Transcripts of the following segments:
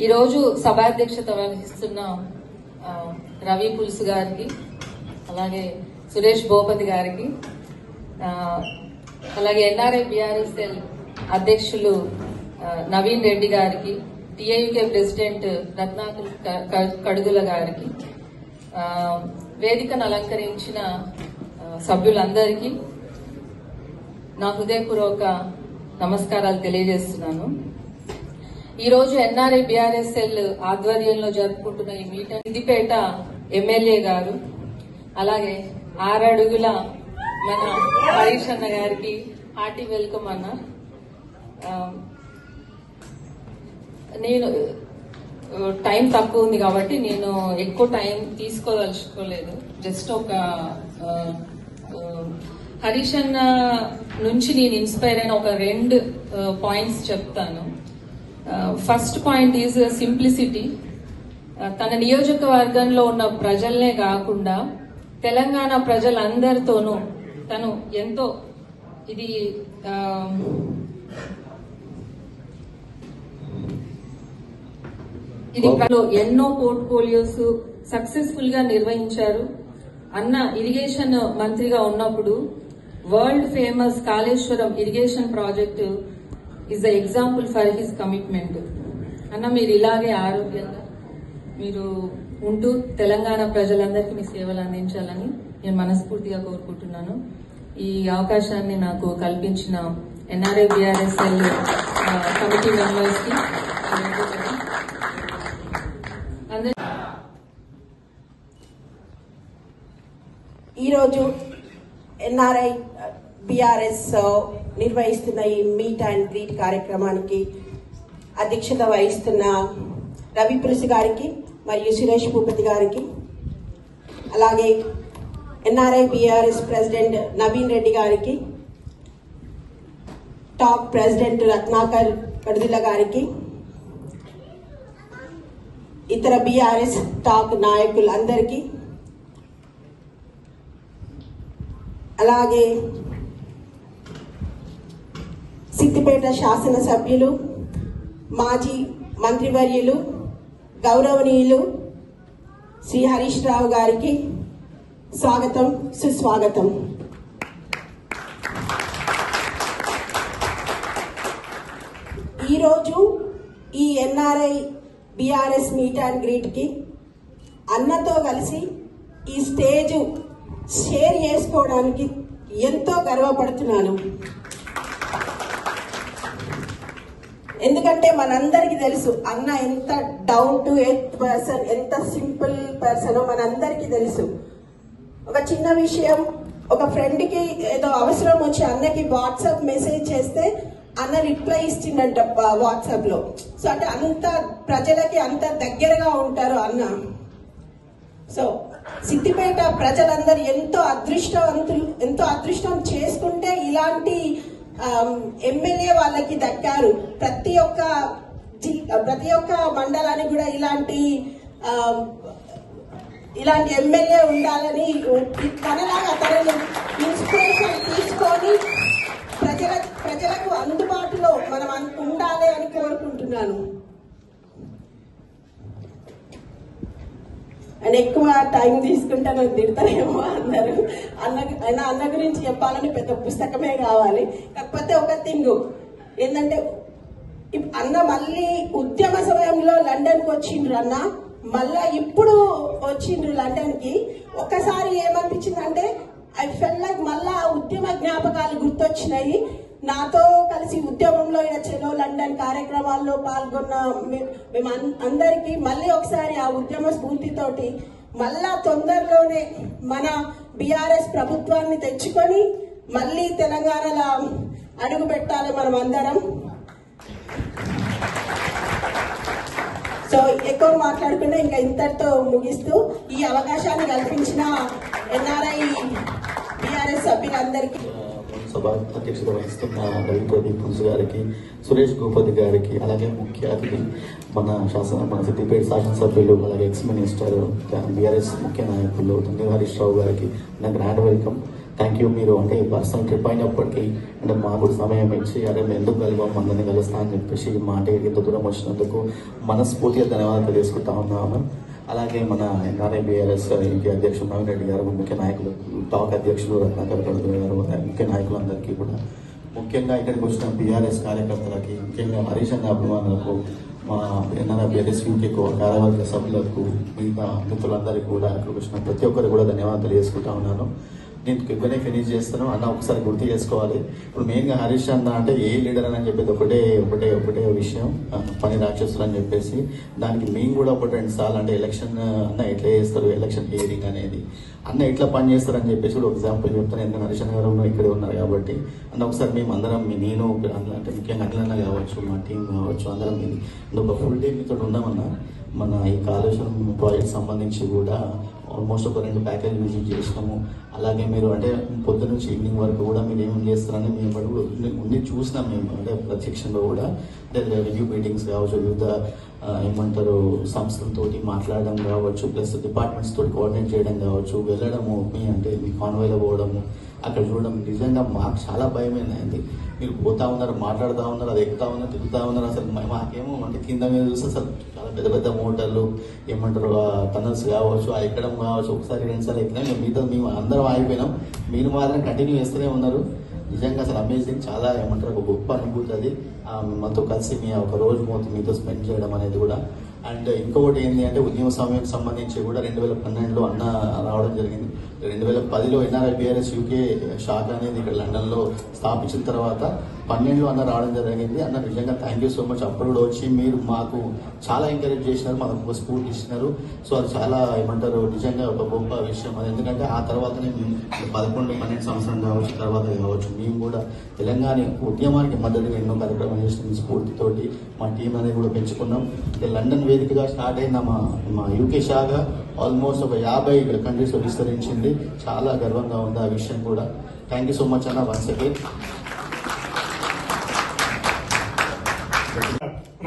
ఈరోజు సభాధ్యక్షత వహిస్తున్న రవి పులుసు గారికి, అలాగే సురేష్ భూపతి గారికి, అలాగే ఎన్ఆర్ఐ బిఆర్ఎస్ఎల్ అధ్యక్షులు నవీన్ రెడ్డి గారికి, టీఐయూకే ప్రెసిడెంట్ రత్నాకర్ కడుగుల గారికి, వేదికను అలంకరించిన సభ్యులందరికీ నా హృదయపూర్వక నమస్కారాలు తెలియజేస్తున్నాను. ఈరోజు ఎన్ఆర్ఐ బిఆర్ఎస్ఎల్ ఆధ్వర్యంలో జరుపుకుంటున్న ఈ మీటింగ్ సిద్దిపేట ఎమ్మెల్యే గారు, అలాగే 6 అడుగుల మన హరీష్ అన్న గారికి హార్టీ వెల్కమ్ అన్న. నేను టైం తక్కువ ఉంది కాబట్టి నేను ఎక్కువ టైం తీసుకోదలుచుకోలేదు. జస్ట్ ఒక హరీష్ అన్న నుంచి నేను ఇన్స్పైర్ అయిన ఒక 2 పాయింట్స్ చెప్తాను. First point is simplicity. తన నియోజకవర్గంలో ఉన్న ప్రజలనే కాకుండా తెలంగాణ ప్రజలందరితోనూ తను ఎంతో ఇది ఎన్నో పోర్ట్ఫోలియోస్ సక్సెస్ఫుల్ గా నిర్వహించారు. అన్న ఇరిగేషన్ మంత్రిగా ఉన్నప్పుడు world famous Kaleshwaram irrigation project is the example for his commitment. అన్న మీరు ఇలాగే ఆరోగ్యంగా మీరు ఉంటూ తెలంగాణ ప్రజలందరికీ మీ సేవలు అందించాలని నేను మనస్ఫూర్తిగా కోరుకుంటున్నాను. ఈ అవకాశాన్ని నాకు కల్పించిన ఎన్ఆర్ఐ బిఆర్ఎస్ఎల్ కమిటీ మెంబర్స్ కి ఈరోజు ఎన్ఆర్ఐ బిఆర్ఎస్ నిర్వహిస్తున్న ఈ మీట్ అండ్ గ్రీట్ కార్యక్రమానికి అధ్యక్షత వహిస్తున్న రవి పులుసు గారికి మరియు సురేష్ భూపతి గారికి, అలాగే ఎన్ఆర్ఐ బిఆర్ఎస్ ప్రెసిడెంట్ నవీన్ రెడ్డి గారికి, టాప్ ప్రెసిడెంట్ రత్నాకర్ కడుదుల గారికి, ఇతర బిఆర్ఎస్ టాప్ నాయకులందరికీ, అలాగే సిద్దిపేట శాసనసభ్యులు, మాజీ మంత్రివర్యులు, గౌరవనీయులు శ్రీ హరీష్ రావు గారికి స్వాగతం, సుస్వాగతం. ఈరోజు ఈ NRI BRS meet and greet కి అన్నతో కలిసి ఈ స్టేజ్ షేర్ చేసుకోవడానికి ఎంతో గర్వపడుతున్నాను. ఎందుకంటే మనందరికీ తెలుసు అన్న ఎంత డౌన్ టు ఎర్త్ పర్సన్, ఎంత సింపుల్ పర్సన్ మనందరికీ తెలుసు. ఒక చిన్న విషయం, ఒక ఫ్రెండ్ కి ఏదో అవసరం వచ్చి అన్నకి వాట్సాప్ మెసేజ్ చేస్తే అన్న రిప్లై ఇచ్చిందంట వాట్సాప్ లో. సో అంటే అంత ప్రజలకి అంత దగ్గరగా ఉంటారు అన్న. సో సిద్దిపేట ప్రజలందరూ ఎంతో అదృష్టవంతులు, ఎంతో అదృష్టం చేసుకుంటే ఇలాంటి ఎమ్మెల్యే వాళ్ళకి దక్కారు. ప్రతి ఒక్క మండలానికి కూడా ఇలాంటి ఎమ్మెల్యే ఉండాలని తనలాగా తనని ఇన్స్పిరేషన్ తీసుకొని ప్రజలకు అందుబాటులో మనం ఉండాలి అని కోరుకుంటున్నాను. అండ్ ఎక్కువ టైం తీసుకుంటే నాకు తిడతారేమో అందరు. అన్న గురించి చెప్పాలని పెద్ద పుస్తకమే కావాలి. కాకపోతే ఒక థింగ్ ఏంటంటే అన్న మళ్ళీ ఉద్యమ సమయంలో లండన్ కి వచ్చిండ్రు. అన్న మళ్ళా ఇప్పుడు వచ్చిండ్రు లండన్ కి. ఒక్కసారి ఏమనిపించింది అంటే ఐ ఫెల్ లైక్ మళ్ళా ఉద్యమ జ్ఞాపకాలు గుర్తొచ్చినాయి. నాతో కలిసి ఉద్యమంలో చెలో లండన్ కార్యక్రమాల్లో పాల్గొన్న మేము అందరికీ మళ్ళీ ఒకసారి ఆ ఉద్యమ స్ఫూర్తితోటి మళ్ళా తొందరలోనే మన బిఆర్ఎస్ ప్రభుత్వాన్ని తెచ్చుకొని మళ్ళీ తెలంగాణలో అడుగు పెట్టాలి మనం అందరం. సో ఎక్కువ మాట్లాడుకుంటే ఇంకా ఇంతటితో ముగిస్తూ ఈ అవకాశాన్ని కల్పించిన ఎన్ఆర్ఐ బిఆర్ఎస్ సభ్యులందరికీ, సభ అధ్యక్షత వహిస్తున్న రవి పులుసు గారికి, సురేష్ భూపతి గారికి, అలాగే ముఖ్య అతిథి మన సిద్దిపేట శాసనసభ్యులు, అలాగే ఎక్స్ మినిస్టర్, బీఆర్ఎస్ ముఖ్య నాయకులు హరీష్ రావు గారికి నా గ్రాండ్ వెల్కమ్. Thank you. మీరు అంటే పర్సనల్ ట్రిప్ అయినప్పటికీ అంటే మాకు సమయం ఇచ్చి అరే మేము ఎందుకు కలిగాం అందరినీ కలుస్తా అని చెప్పేసి మా అంటే ఇంత దూరం వచ్చినందుకు మనస్ఫూర్తిగా ధన్యవాదాలు తెలియజేసుకుంటా ఉన్నాము. అలాగే మన ఎన్ఆర్ఐ బీఆర్ఎస్ ఇంటి అధ్యక్షుడు నవీన్ రెడ్డి గారు, ముఖ్య నాయకులు టాక్ అధ్యక్షుడు రత్నాకర్ గౌడ్ గారు, ముఖ్య నాయకులందరికీ కూడా, ముఖ్యంగా ఇక్కడికి వచ్చిన బీఆర్ఎస్ కార్యకర్తలకి, ముఖ్యంగా హరీష్ అన్న అభిమానులకు, మా ఎన్ఆర్ఐ బీఆర్ఎస్ యూకే కార్యవర్గ సభ్యులకు, మిగతా మిత్రులందరికీ కూడా ఇక్కడికి వచ్చిన ప్రతి ఒక్కరికి కూడా ధన్యవాదాలు తెలియజేసుకుంటా ఉన్నాను. నేను ఎక్కువనే ఫినిష్ చేస్తాను అన్న, ఒకసారి గుర్తు చేసుకోవాలి. ఇప్పుడు మెయిన్గా హరీష్ అన్న అంటే ఏ లీడర్ అని చెప్పేది ఒకటే విషయం, పని రాక్షసులు అని చెప్పేసి. దానికి మేము కూడా ఒకటి 2 సార్లు అంటే ఎలక్షన్ అన్న ఎట్లా చేస్తారు, ఎలక్షన్ హియరింగ్ అనేది అన్న ఎట్లా పని చేస్తారని చెప్పేసి కూడా ఎగ్జాంపుల్ చెప్తాను. ఎందుకంటే హరీష్ అన్న గారు ఇక్కడే ఉన్నారు కాబట్టి. అన్న ఒకసారి మేము అందరం నేను అంటే ముఖ్యంగా అన్న కావచ్చు, మా టీం కావచ్చు, అందరం ఇది ఒక ఫుల్ డే మీతో ఉన్నామన్నా. మన ఈ కాళేశ్వరం ప్రాజెక్ట్ సంబంధించి కూడా ఆల్మోస్ట్ ఒక 2 ప్యాకేజ్ విజిట్ చేసినాము. అలాగే మీరు అంటే పొద్దు నుంచి ఈవినింగ్ వరకు కూడా మీరు ఏమేమి చేస్తారని మేము ఉండి చూసినాం. మేము అంటే ప్రత్యక్షంగా కూడా అంటే రివ్యూ మీటింగ్స్ కావచ్చు, వివిధ ఏమంటారు సంస్థలతోటి మాట్లాడడం కావచ్చు, ప్లస్ డిపార్ట్మెంట్స్ తోటి కోఆర్డినేట్ చేయడం కావచ్చు, వెళ్ళడము అంటే మీ కాన్వాయ్లో పోవడము, అక్కడ చూడడం నిజంగా మాకు చాలా భయమైంది. మీరు పోతా ఉన్నారు, మాట్లాడుతూ ఉన్నారు, అది ఎక్కుతా ఉన్నారు, తిరుగుతూ ఉన్నారు. అసలు మాకేమో అంటే కింద మీద చూస్తే అసలు చాలా పెద్ద పెద్ద మోటార్లు ఏమంటారు టనల్స్ కావచ్చు, ఆ ఎక్కడం కావచ్చు, ఒకసారి 2 సార్లు ఎక్కినాం. మిగతా మేము అందరం ఆగిపోయినాం, మీరు మాత్రం కంటిన్యూ చేస్తూనే ఉన్నారు. నిజంగా అసలు అమేజింగ్, చాలా ఏమంటారు ఒక గొప్ప అనుభూతి అది. మాతో కలిసి మీ ఒక రోజు మొత్తం మీతో స్పెండ్ చేయడం అనేది కూడా. అండ్ ఇంకొకటి ఏంటి అంటే ఉద్యమ సమయానికి సంబంధించి కూడా 2012లో అన్న రావడం జరిగింది. 2010లో ఎన్ఆర్ఐ బీఆర్ఎస్ యూకే శాఖ అనేది ఇక్కడ లండన్లో స్థాపించిన తర్వాత 12లో అన్న రావడం జరిగింది. అన్న నిజంగా థ్యాంక్ యూ సో మచ్. అప్పుడు కూడా వచ్చి మీరు మాకు చాలా ఎంకరేజ్ చేసినారు, మాకు ఒక స్ఫూర్తి ఇచ్చినారు. సో అది చాలా ఏమంటారు నిజంగా ఒక గొప్ప విషయం అది. ఎందుకంటే ఆ తర్వాతనే మేము 11-12 సంవత్సరం కావచ్చు, తర్వాత కావచ్చు, మేము కూడా తెలంగాణ ఉద్యమానికి మద్దతుగా ఎన్నో కార్యక్రమాలు చేసిన స్ఫూర్తితోటి మా టీం అనేది కూడా పెంచుకున్నాం. లండన్ వేదికగా స్టార్ట్ అయిన మా యూకే శాఖ ఆల్మోస్ట్ ఒక 50 కంట్రీస్లో విస్తరించింది. చాలా గర్వంగా ఉంది ఆ విషయం కూడా. థ్యాంక్ యూ సో మచ్ అన్న వన్స్ అగైన్.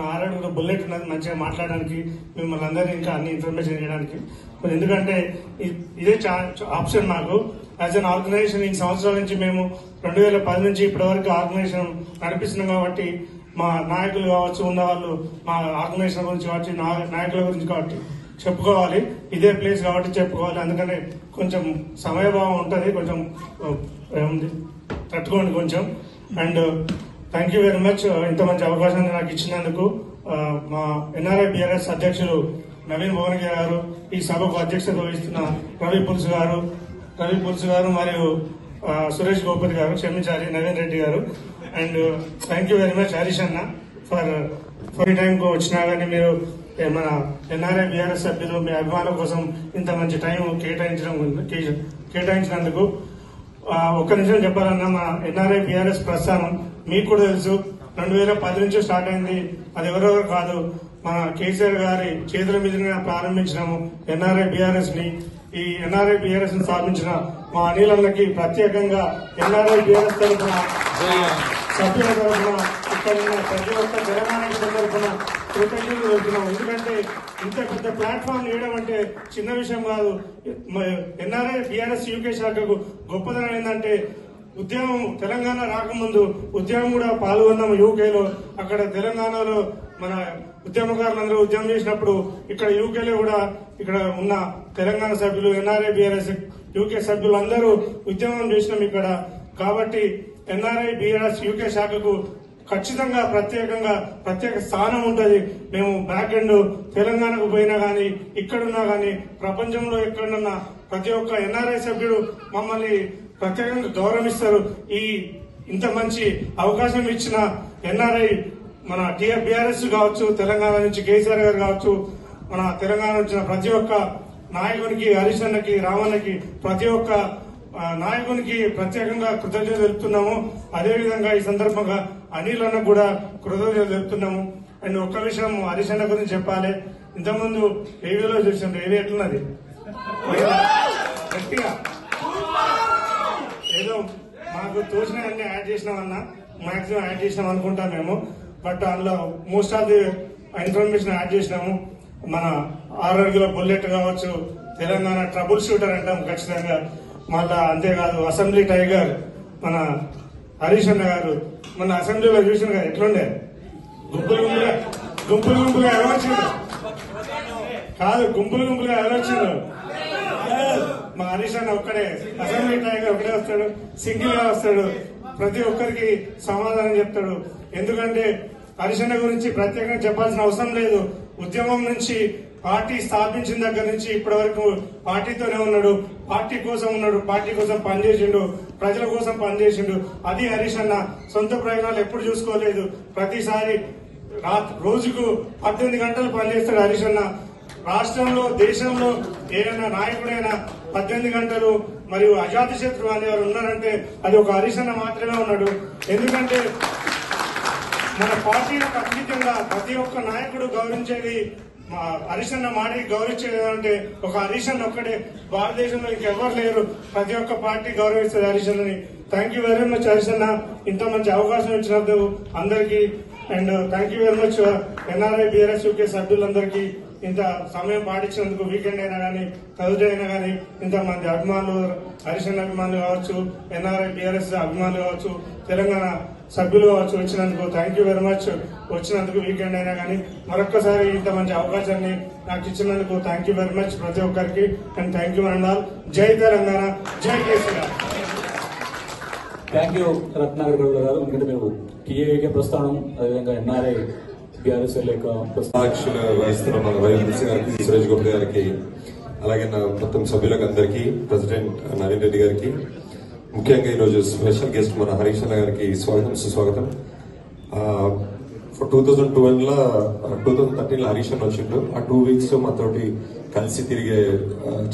ఆల్రెడీ బుల్లెట్ ఉన్నది మంచిగా మాట్లాడడానికి, మిమ్మల్ని అందరినీ ఇంకా అన్ని ఇన్ఫర్మేషన్ ఇవ్వడానికి. ఎందుకంటే ఇదే ఆప్షన్ నాకు యాజ్ అన్ ఆర్గనైజేషన్. ఈ సంవత్సరాల నుంచి మేము 2010 నుంచి ఇప్పటి వరకు ఆర్గనైజేషన్ నడిపిస్తున్నాం కాబట్టి మా నాయకులు కావచ్చు, ఉన్న వాళ్ళు మా ఆర్గనైజేషన్ గురించి కాబట్టి, నాయకుల గురించి కాబట్టి చెప్పుకోవాలి. ఇదే ప్లేస్ కాబట్టి చెప్పుకోవాలి. అందుకనే కొంచెం సమయభావం ఉంటుంది, కొంచెం తట్టుకోండి కొంచెం. And thank you very much ఇంత మంచి అవకాశాన్ని నాకు ఇచ్చినందుకు. మా ఎన్ఆర్ఐ బీఆర్ఎస్ అధ్యక్షులు నవీన్ భువనగిరి గారు, ఈ సభకు అధ్యక్షత వహిస్తున్న రవి పుల్స్ గారు మరియు సురేష్ గోపతి గారు, క్షమించాలి నవీన్ రెడ్డి గారు. And thank you very much Harish అన్న ఫర్ ఈ టైంకు వచ్చినా కానీ మీరు మన ఎన్ఆర్ఐ బీఆర్ఎస్ సభ్యులు మీ అభిమానుల కోసం ఇంత మంచి టైం కేటాయించినందుకు. ఒక్క నిమిషం చెప్పాలన్నా, మా ఎన్ఆర్ఐ బీఆర్ఎస్ ప్రస్థానం మీకు కూడా తెలుసు. 2010 నుంచి స్టార్ట్ అయింది. అది ఎవరెవరు కాదు, మన కేసీఆర్ గారి చేతుల మీదుగా ప్రారంభించినాము ఎన్ఆర్ఐ బీఆర్ఎస్ ని. ఈ ఎన్ఆర్ఐ బీఆర్ఎస్ ని స్థాపించిన మా అనిలన్నకి ప్రత్యేకంగా ఎన్ఆర్ఐ బీఆర్ఎస్ తరఫున, సభ్యుల తరఫున, ఇక్కడ ఉన్న ప్రతి ఒక్క తెలంగాణ తరఫున కృతజ్ఞతలు తెలుపుతున్నాం. ఎందుకంటే ఇంత పెద్ద ప్లాట్ఫామ్ ఇవ్వడం అంటే చిన్న విషయం కాదు. ఎన్ఆర్ఐ బీఆర్ఎస్ యూకే శాఖకు గొప్పదనం ఏంటంటే ఉద్యమం తెలంగాణ రాకముందు ఉద్యమం కూడా పాల్గొన్నాము యూకేలో. అక్కడ తెలంగాణలో మన ఉద్యమకారులందరూ ఉద్యమం చేసినప్పుడు ఇక్కడ యూకేలో కూడా ఇక్కడ ఉన్న తెలంగాణ సభ్యులు, ఎన్ఆర్ఐ బీఆర్ఎస్ యూకే సభ్యులు అందరూ ఉద్యమం చేసినాం ఇక్కడ. కాబట్టి ఎన్ఆర్ఐ బీఆర్ఎస్ యూకే శాఖకు ఖచ్చితంగా ప్రత్యేక స్థానం ఉంటుంది. మేము బ్యాక్ ఎండ్ తెలంగాణకు పోయినా గానీ, ఇక్కడున్నా గానీ, ప్రపంచంలో ఎక్కడున్నా ప్రతి ఒక్క ఎన్ఆర్ఐ సభ్యుడు మమ్మల్ని ప్రత్యేకంగా గౌరవిస్తారు. ఈ ఇంత మంచి అవకాశం ఇచ్చిన ఎన్ఆర్ఐ మన బీఆర్ఎస్ కావచ్చు, తెలంగాణ నుంచి కేసీఆర్ గారు కావచ్చు, మన తెలంగాణ నుంచి ప్రతి ఒక్క నాయకునికి, హరీష్ అన్నకి, రామన్నకి, ప్రతి ఒక్క నాయకునికి ప్రత్యేకంగా కృతజ్ఞతలు తెలుపుతున్నాము. అదేవిధంగా ఈ సందర్భంగా అనిల్ అన్నకు కూడా కృతజ్ఞతలు తెలుపుతున్నాము. అండ్ ఒక్క విషయం హరీష్ అన్న గురించి చెప్పాలి. ఇంతకుముందు రేడియోలో చూసాం, రేడియో ఎట్లున్నది గట్టిగా ఏదో మాకు తోచిన అన్ని యాడ్ చేసినామన్నా, మాక్సిమం యాడ్ చేసినాం అనుకుంటాం మేము. బట్ అందులో most of the information add చేసినాము. మన 6 అడుగుల బుల్లెట్ కావచ్చు, తెలంగాణ ట్రబుల్ షూటర్ అంటాం ఖచ్చితంగా. మళ్ళా అంతేకాదు అసెంబ్లీ టైగర్ మన హరీష్ అన్న గారు మన అసెంబ్లీలో చూసిన కదా ఎట్లుండే గుంపులుగా ఎవరొచ్చిండు కాదు గుంపులుగా ఎవరొచ్చిండు మా హరీష్ అన్న ఒక్కడే అసెంబ్లీ టైగర్ ఒక్కడే వస్తాడు, సింగిల్ గా వస్తాడు, ప్రతి ఒక్కరికి సమాధానం చెప్తాడు. ఎందుకంటే హరీష్ అన్న గురించి ప్రత్యేకంగా చెప్పాల్సిన అవసరం లేదు. ఉద్యమం నుంచి పార్టీ స్థాపించిన దగ్గర నుంచి ఇప్పటి వరకు పార్టీతోనే ఉన్నాడు, పార్టీ కోసం ఉన్నాడు, పార్టీ కోసం పనిచేసిండు, ప్రజల కోసం పనిచేసిండు. అది హరీష్ అన్న. సొంత ప్రయోజనాలు ఎప్పుడు చూసుకోలేదు. ప్రతిసారి రోజుకు 18 గంటలు పనిచేస్తాడు హరీష్ అన్న. రాష్ట్రంలో దేశంలో ఏదైనా నాయకుడైనా 18 గంటలు మరియు అజాత శత్రువు అనేవారు ఉన్నారంటే అది ఒక హరీష్ అన్న మాత్రమే ఉన్నాడు. ఎందుకంటే మన పార్టీలకు అతీతంగా ప్రతి ఒక్క నాయకుడు గౌరవించేది హరీష్ అన్న మాటకి గౌరవించేది అంటే ఒక హరీష్ అన్న ఒక్కడే. భారతదేశంలో ఇంకెవరు లేరు. ప్రతి ఒక్క పార్టీ గౌరవిస్తుంది హరీష్ అన్నని. Thank you very much Harish అన్న, ఇంత మంచి అవకాశం ఇచ్చినందుకు అందరికీ. And thank you very much NRI BRS UK సభ్యులందరికీ ఇంత సమయం పాటించినందుకు. వీకెండ్ అయినా కానీ థర్స్డే అయినా కానీ ఇంతమంది అభిమానులు, హరీష్ అన్న అభిమానులు కావచ్చు, ఎన్ఆర్ఐ బీఆర్ఎస్ అభిమానులు కావచ్చు, తెలంగాణ సభ్యులు కావచ్చు వచ్చినందుకు థ్యాంక్ యూ వెరీ మచ్. వచ్చినందుకు వీకెండ్ అయినా కానీ మరొక్కసారి ఇంత మంచి అవకాశాన్ని నాకు ఇచ్చినందుకు థ్యాంక్ యూ వెరీ మచ్ ప్రతి ఒక్కరికి. And thank you Andal. జై తెలంగాణ, జై కేసీఆర్. థ్యాంక్ యూ రత్నాకర్ గౌడ్ గారు. ఎందుకంటే మీరు టీఏకే ప్రస్థానం, అదేవిధంగా ఎన్ఆర్ఐ బీఆర్ఎస్ అధ్యక్షులు వహిస్తున్న మన వైఎస్ గారికి, సురేష్ గౌడ్ గారికి, అలాగే నా మొత్తం సభ్యులకు అందరికీ, ప్రెసిడెంట్ నవీన్ రెడ్డి గారికి, ముఖ్యంగా ఈరోజు స్పెషల్ గెస్ట్ మన హరీష్ అన్న గారికి స్వాగతం సుస్వాగతం. 2013 హరీష్ అన్న వచ్చిండు. ఆ 2 weeks లో మాతోటి కలిసి తిరిగే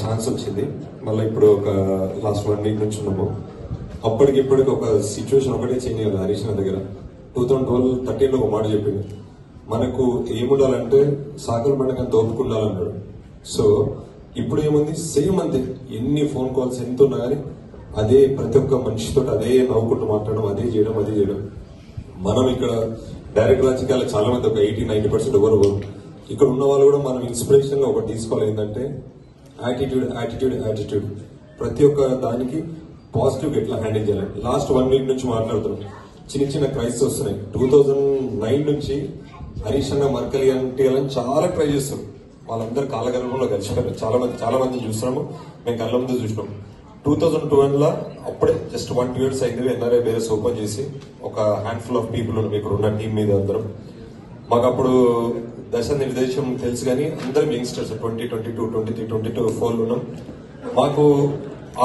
ఛాన్స్ వచ్చింది. మళ్ళీ ఇప్పుడు ఒక లాస్ట్ 1 week నుంచి ఉన్నాము. అప్పటికిప్పటికి ఒక సిచ్యువేషన్ ఒకటే చేంజ్ అయ్యాలి హరీష్ అన్న దగ్గర. 2013లో ఒక మాట చెప్పింది, మనకు ఏముండాలంటే సాగర్ పండుగ అంత ఓపుకుండాలన్నాడు. సో ఇప్పుడు ఏముంది, సేమ్ అంతే. ఎన్ని ఫోన్ కాల్స్ ఎంత ఉన్నా కానీ అదే, ప్రతి ఒక్క మనిషితో అదే నవ్వుకుంటూ మాట్లాడడం, అదే చేయడం. మనం ఇక్కడ డైరెక్ట్ రాజకీయాలు చాలా మంది, ఒక 80-90% ఎవరు ఇక్కడ ఉన్న వాళ్ళు కూడా మనం ఇన్స్పిరేషన్ గా ఒకటి తీసుకోవాలి. ఏంటంటే యాటిట్యూడ్. ప్రతి ఒక్క దానికి పాజిటివ్ గా ఎట్లా హ్యాండిల్ చేయాలి. లాస్ట్ 1 week నుంచి మాట్లాడుతున్నాం. చిన్న క్రైసిస్ వస్తున్నాయి. 2009 నుంచి హరీష్ అన్న మర్కలి అంటే చాలా ట్రై చేస్తాం. వాళ్ళందరూ కాలగర్భంలో కలిసిపోయారు. చాలా మంది చూస్తున్నాము, మేము కళ్ళ ముందు చూసినాం. 2012లో అప్పుడే జస్ట్ 1-2 years అయింది ఎన్ఆర్ఐ బీఆర్ఎస్ ఓపెన్ చేసి. ఒక హ్యాండ్ఫుల్ ఆఫ్ పీపుల్ ఇక్కడ ఉన్న టీం మీద అందరం. మాకు అప్పుడు దశ నిర్దేశం తెలుసు కానీ అందరం యంగ్స్టర్స్, 2022, 23, 24 ఉన్నాం. మాకు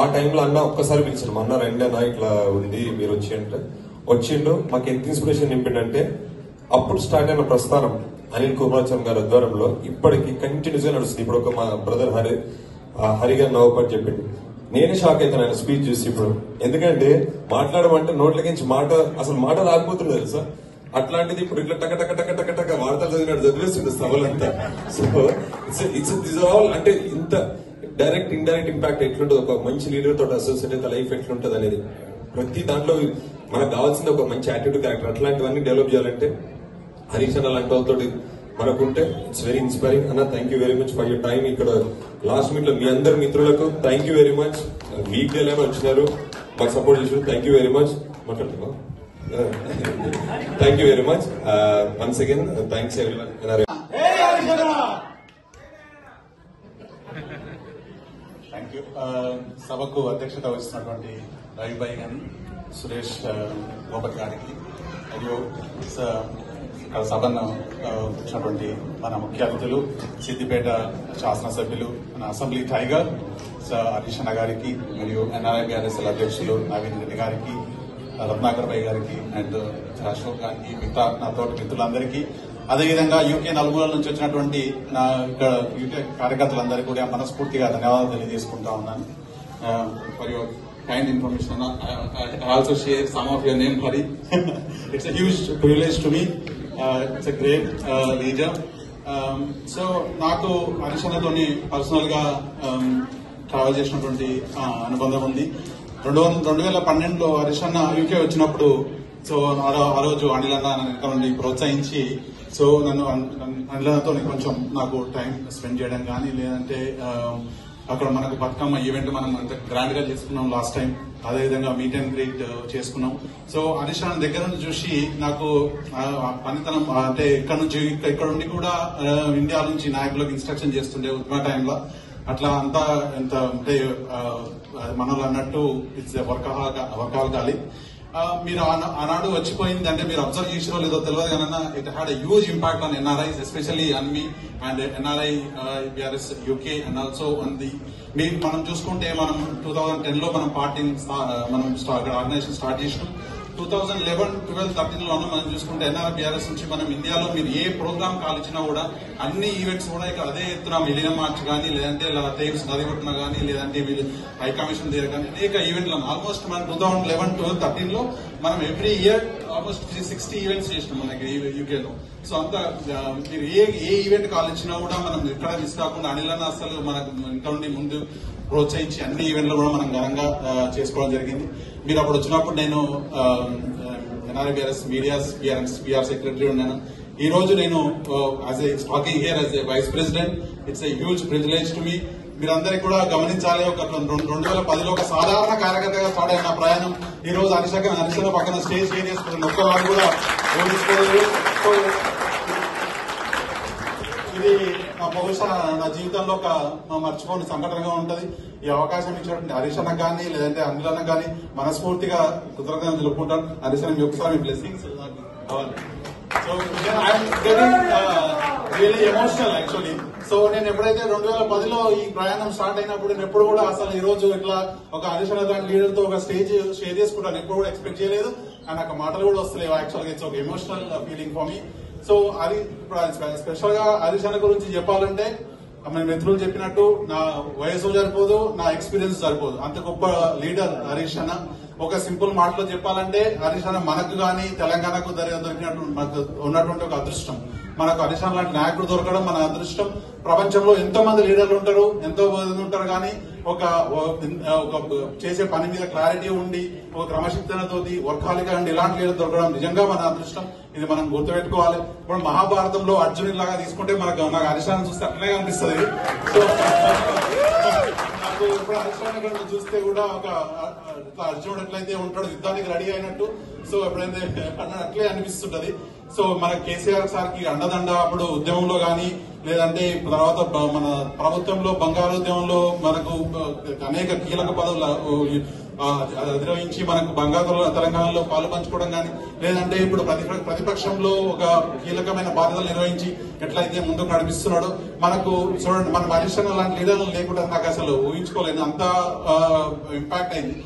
ఆ టైంలో అన్న ఒక్కసారి పిలిచారు, అన్న రండి అన్న ఇట్లా ఉంది మీరు వచ్చి అంటే వచ్చిండు. మాకు ఎంత ఇన్స్పిరేషన్ నింపిండంటే అప్పుడు స్టార్ట్ అయిన ప్రస్థానం అనిల్ కుమారాచార్య గారి ఆధ్వర్యంలో ఇప్పటికి కంటిన్యూస్ గా నడుస్తుంది. ఇప్పుడు ఒక మా బ్రదర్ హరి గారు నవ్వుపడి చెప్పిండు. నేనే షాక్ అవుతాను ఆయన స్పీచ్ చూసి ఇప్పుడు. ఎందుకంటే మాట్లాడమంటే నోట్లకించి అసలు మాట రాకపోతుంది తెలుసా. అట్లాంటిది ఇప్పుడు ఇట్లా టక వార్తలు చదివేస్తుంది సభలంతా. సో ఇట్స్ ఆల్ అంటే ఇంత డైరెక్ట్ ఇండైరెక్ట్ ఇంపాక్ట్ ఎట్లుంటుంది, ఒక మంచి లీడర్ తోటి అసోసియేట్ అయితే లైఫ్ ఎట్లుంటది అనేది. ప్రతి దాంట్లో మనకు కావాల్సింది ఒక మంచి యాటిట్యూడ్, క్యారెక్టర్. అట్లాంటివన్నీ డెవలప్ చేయాలంటే హరీష్ అన్న లాంటి వాళ్ళతో మనకుంటే ఇట్స్ వెరీ ఇన్స్పైరింగ్. అన్న thank you very much for your time. ఇక్కడ లాస్ట్ మీట్ లో మీ అందరి మిత్రులకు thank you very much. Week day line వచ్చినారు, మాకు సపోర్ట్ చేసారు. Thank you very much. మాట్లాడుతున్నా thank you very much once again. Thanks everyone. Thank you. సభకు అధ్యక్షత వహిస్తున్నటువంటి రవిభాయ్ గారిని, సురేష్ గోపత్ గారికి, మరియు సభను వచ్చినటువంటి మన ముఖ్య అతిథులు, సిద్దిపేట శాసనసభ్యులు, మన అసెంబ్లీ టైగర్ హరీష్ అన్న గారికి, మరియు ఎన్ఆర్ఐ బీఆర్ఎస్ఎల్ అధ్యక్షులు నవీన్ రెడ్డి గారికి, రత్నాకర్ భాయ్ గారికి, అండ్ అశోక్ గారికి, మిగతా నా తోటి మిత్రులందరికీ, అదేవిధంగా యూకే నలుమూలల నుంచి వచ్చినటువంటి నా ఇక్కడ యూకే కార్యకర్తలందరికీ కూడా మనస్ఫూర్తిగా ధన్యవాదాలు తెలియజేసుకుంటా ఉన్నాను. For your kind information. I also share some of your name, Hari. It's a huge privilege to me. It's a great leader. So నాకు హరీష్ అన్నతోని పర్సనల్ గా ట్రావెల్ చేసినటువంటి అనుబంధం ఉంది. 2012లో హరీష్ అన్న యూకే వచ్చినప్పుడు, సో ఆ రోజు అనిల్ అన్న నన్ను నుండి ప్రోత్సహించి, సో నన్ను అనిల్ అన్నతో కొంచెం నాకు టైం స్పెండ్ చేయడం కానీ, లేదంటే అక్కడ మనకు బతుకమ్మ ఈవెంట్ మనం అంత గ్రాండ్ గా చేసుకున్నాం లాస్ట్ టైం. అదేవిధంగా మీట్ అండ్ గ్రీట్ చేసుకున్నాం. సో హరీష్ అన్న దగ్గర నుంచి చూసి నాకు పనితనం అంటే ఇక్కడ నుండి కూడా ఇండియా నుంచి నాయకులకు ఇన్స్ట్రక్షన్ చేస్తుండే ఉద్యమ టైంలో. అట్లా అంతా ఎంత అంటే మనలు అన్నట్టు ఇట్స్ వర్కాలి. మీరు ఆనాడు వచ్చిపోయింది అంటే మీరు అబ్జర్వ్ చేసినో లేదో తెలియదు కానీ it had a huge impact on NRIs, especially on me and NRI BRS UK and also on the. మనం చూసుకుంటే మనం 2010 లో మనం పార్టీని మనం ఆర్గనైజేషన్ స్టార్ట్ చేసినాం. 2011, 12, 13 లోనూ మనం చూసుకుంటే ఎన్ఆర్ బిఆర్ఎస్ నుంచి మనం ఇండియాలో మీరు ఏ ప్రోగ్రామ్ కాల్ ఇచ్చినా కూడా అన్ని ఈవెంట్స్ కూడా ఇక్కడ అదే ఎత్తున మిలియన్ మార్చ్ కానీ, లేదంటే తేమ్స్ నది కొట్టిన కానీ, లేదంటే వీళ్ళు హై కమిషన్ దగ్గర కానీ అనేక ఈవెంట్లను ఆల్మోస్ట్ మనం 2011, 12, 13 లో మనం ఎవ్రీ ఇయర్ ఆల్మోస్ట్ 60 ఈవెంట్స్ చేసినాం మనకి యూకేలో. సో అంతా మీరు ఏ ఈవెంట్ కాల్ ఇచ్చినా కూడా మనం ఎక్కడ మిస్ కాకుండా అనిలన్న అసలు మనకు ఇంట్లో నుండి ముందు ప్రోత్సహించి అన్ని ఈవెంట్లు కూడా మనం ఘనంగా చేసుకోవడం జరిగింది. మీరు అప్పుడు వచ్చినప్పుడు నేను NRI BRS medias PR secretary ఉన్నాను. ఈ రోజు నేను as a talking here as a vice president. It's a huge privilege to me. మీరందరికీ కూడా గమనించాలి, ఒక 2010లో ఒక సాధారణ కార్యకర్తగా స్టార్ట్ అయిన ప్రయాణం ఈ రోజు హరీష్ పక్కన స్టేజ్ షేర్ చేసుకుంటున్న ఒక్కవాళ్ళు కూడా ఓడించుకోలేదు. సో ఇది బహుశా నా జీవితంలో ఒక మర్చిపోని సంఘటనగా ఉంటది. ఈ అవకాశం ఇచ్చినటువంటి హరీష్ అన్నకు కానీ, లేదంటే అనిల్ అన్నకు కానీ మనస్ఫూర్తిగా కృతజ్ఞతలు తెలుపుకుంటాను. హరీష్ అన్న ఒకసారి మీ బ్లెస్సింగ్స్ కావాలి. So I'm getting really emotional actually. So నేను ఎప్పుడైతే 2010లో ఈ ప్రయాణం స్టార్ట్ అయినప్పుడు నేను ఎప్పుడు కూడా అసలు ఈ రోజు ఇట్లా ఒక హరీష్ అన్న లాంటి లీడర్ తో ఒక స్టేజ్ షేర్ చేసుకుంటాను ఎప్పుడు కూడా ఎక్స్పెక్ట్ చేయలేదు. అండ్ నాకు మాటలు కూడా వస్తలేవు యాక్చువల్గా. ఇట్స్ ఒక emotional feeling for me. So అది స్పెషల్ గా హరీష్ అన్న గురించి చెప్పాలంటే మన మిత్రులు చెప్పినట్టు నా వయసు సరిపోదు, నా ఎక్స్పీరియన్స్ సరిపోదు. అంత గొప్ప లీడర్ హరీష్ అన్న. ఒక సింపుల్ మాటలో చెప్పాలంటే హరీష్ అన్న మనకు గాని తెలంగాణకు దొరికినట్టు మనకు ఉన్నటువంటి ఒక అదృష్టం. మనకు హరీష్ అన్న లాంటి నాయకుడు దొరకడం మన అదృష్టం. ప్రపంచంలో ఎంతో మంది లీడర్లు ఉంటారు, ఎంతో మంది ఉంటారు, కానీ ఒక చేసే పని మీద క్లారిటీ ఉండి ఒక క్రమశిక్షణతోటి వర్కాలిగా ఉండి ఇలాంటి లీడర్ దొరకడం నిజంగా మన అదృష్టం. ఇది మనం గుర్తుపెట్టుకోవాలి. ఇప్పుడు మహాభారతంలో అర్జునుడి లాగా తీసుకుంటే నాకు హరీష్ అన్న చూస్తే అట్లనే కనిపిస్తుంది. సో నాకు ఇప్పుడు హరీష్ అన్న చూస్తే కూడా ఒక అర్జునుడు ఎట్లయితే ఉంటాడు యుద్ధానికి రెడీ అయినట్టు, సో ఎప్పుడైతే అట్లే అనిపిస్తుంటది. సో మన కేసీఆర్ సార్కి అండదండ అప్పుడు ఉద్యమంలో గానీ, లేదంటే తర్వాత మన ప్రభుత్వంలో బంగారు ఉద్యమంలో మనకు అనేక కీలక పదవులు అధిరోహించి మనకు బంగారు తెలంగాణలో పాలు పంచుకోవడం కానీ, లేదంటే ఇప్పుడు ప్రతిపక్షంలో ఒక కీలకమైన బాధ్యతలు నిర్వహించి ఎట్లయితే ముందుకు నడిపిస్తున్నాడో మనకు చూడండి. మన హరీష్ అన్న లాంటి లీడర్లు లేకుండా నాకు అసలు ఊహించుకోలేదు, అంత ఇంపాక్ట్ అయింది.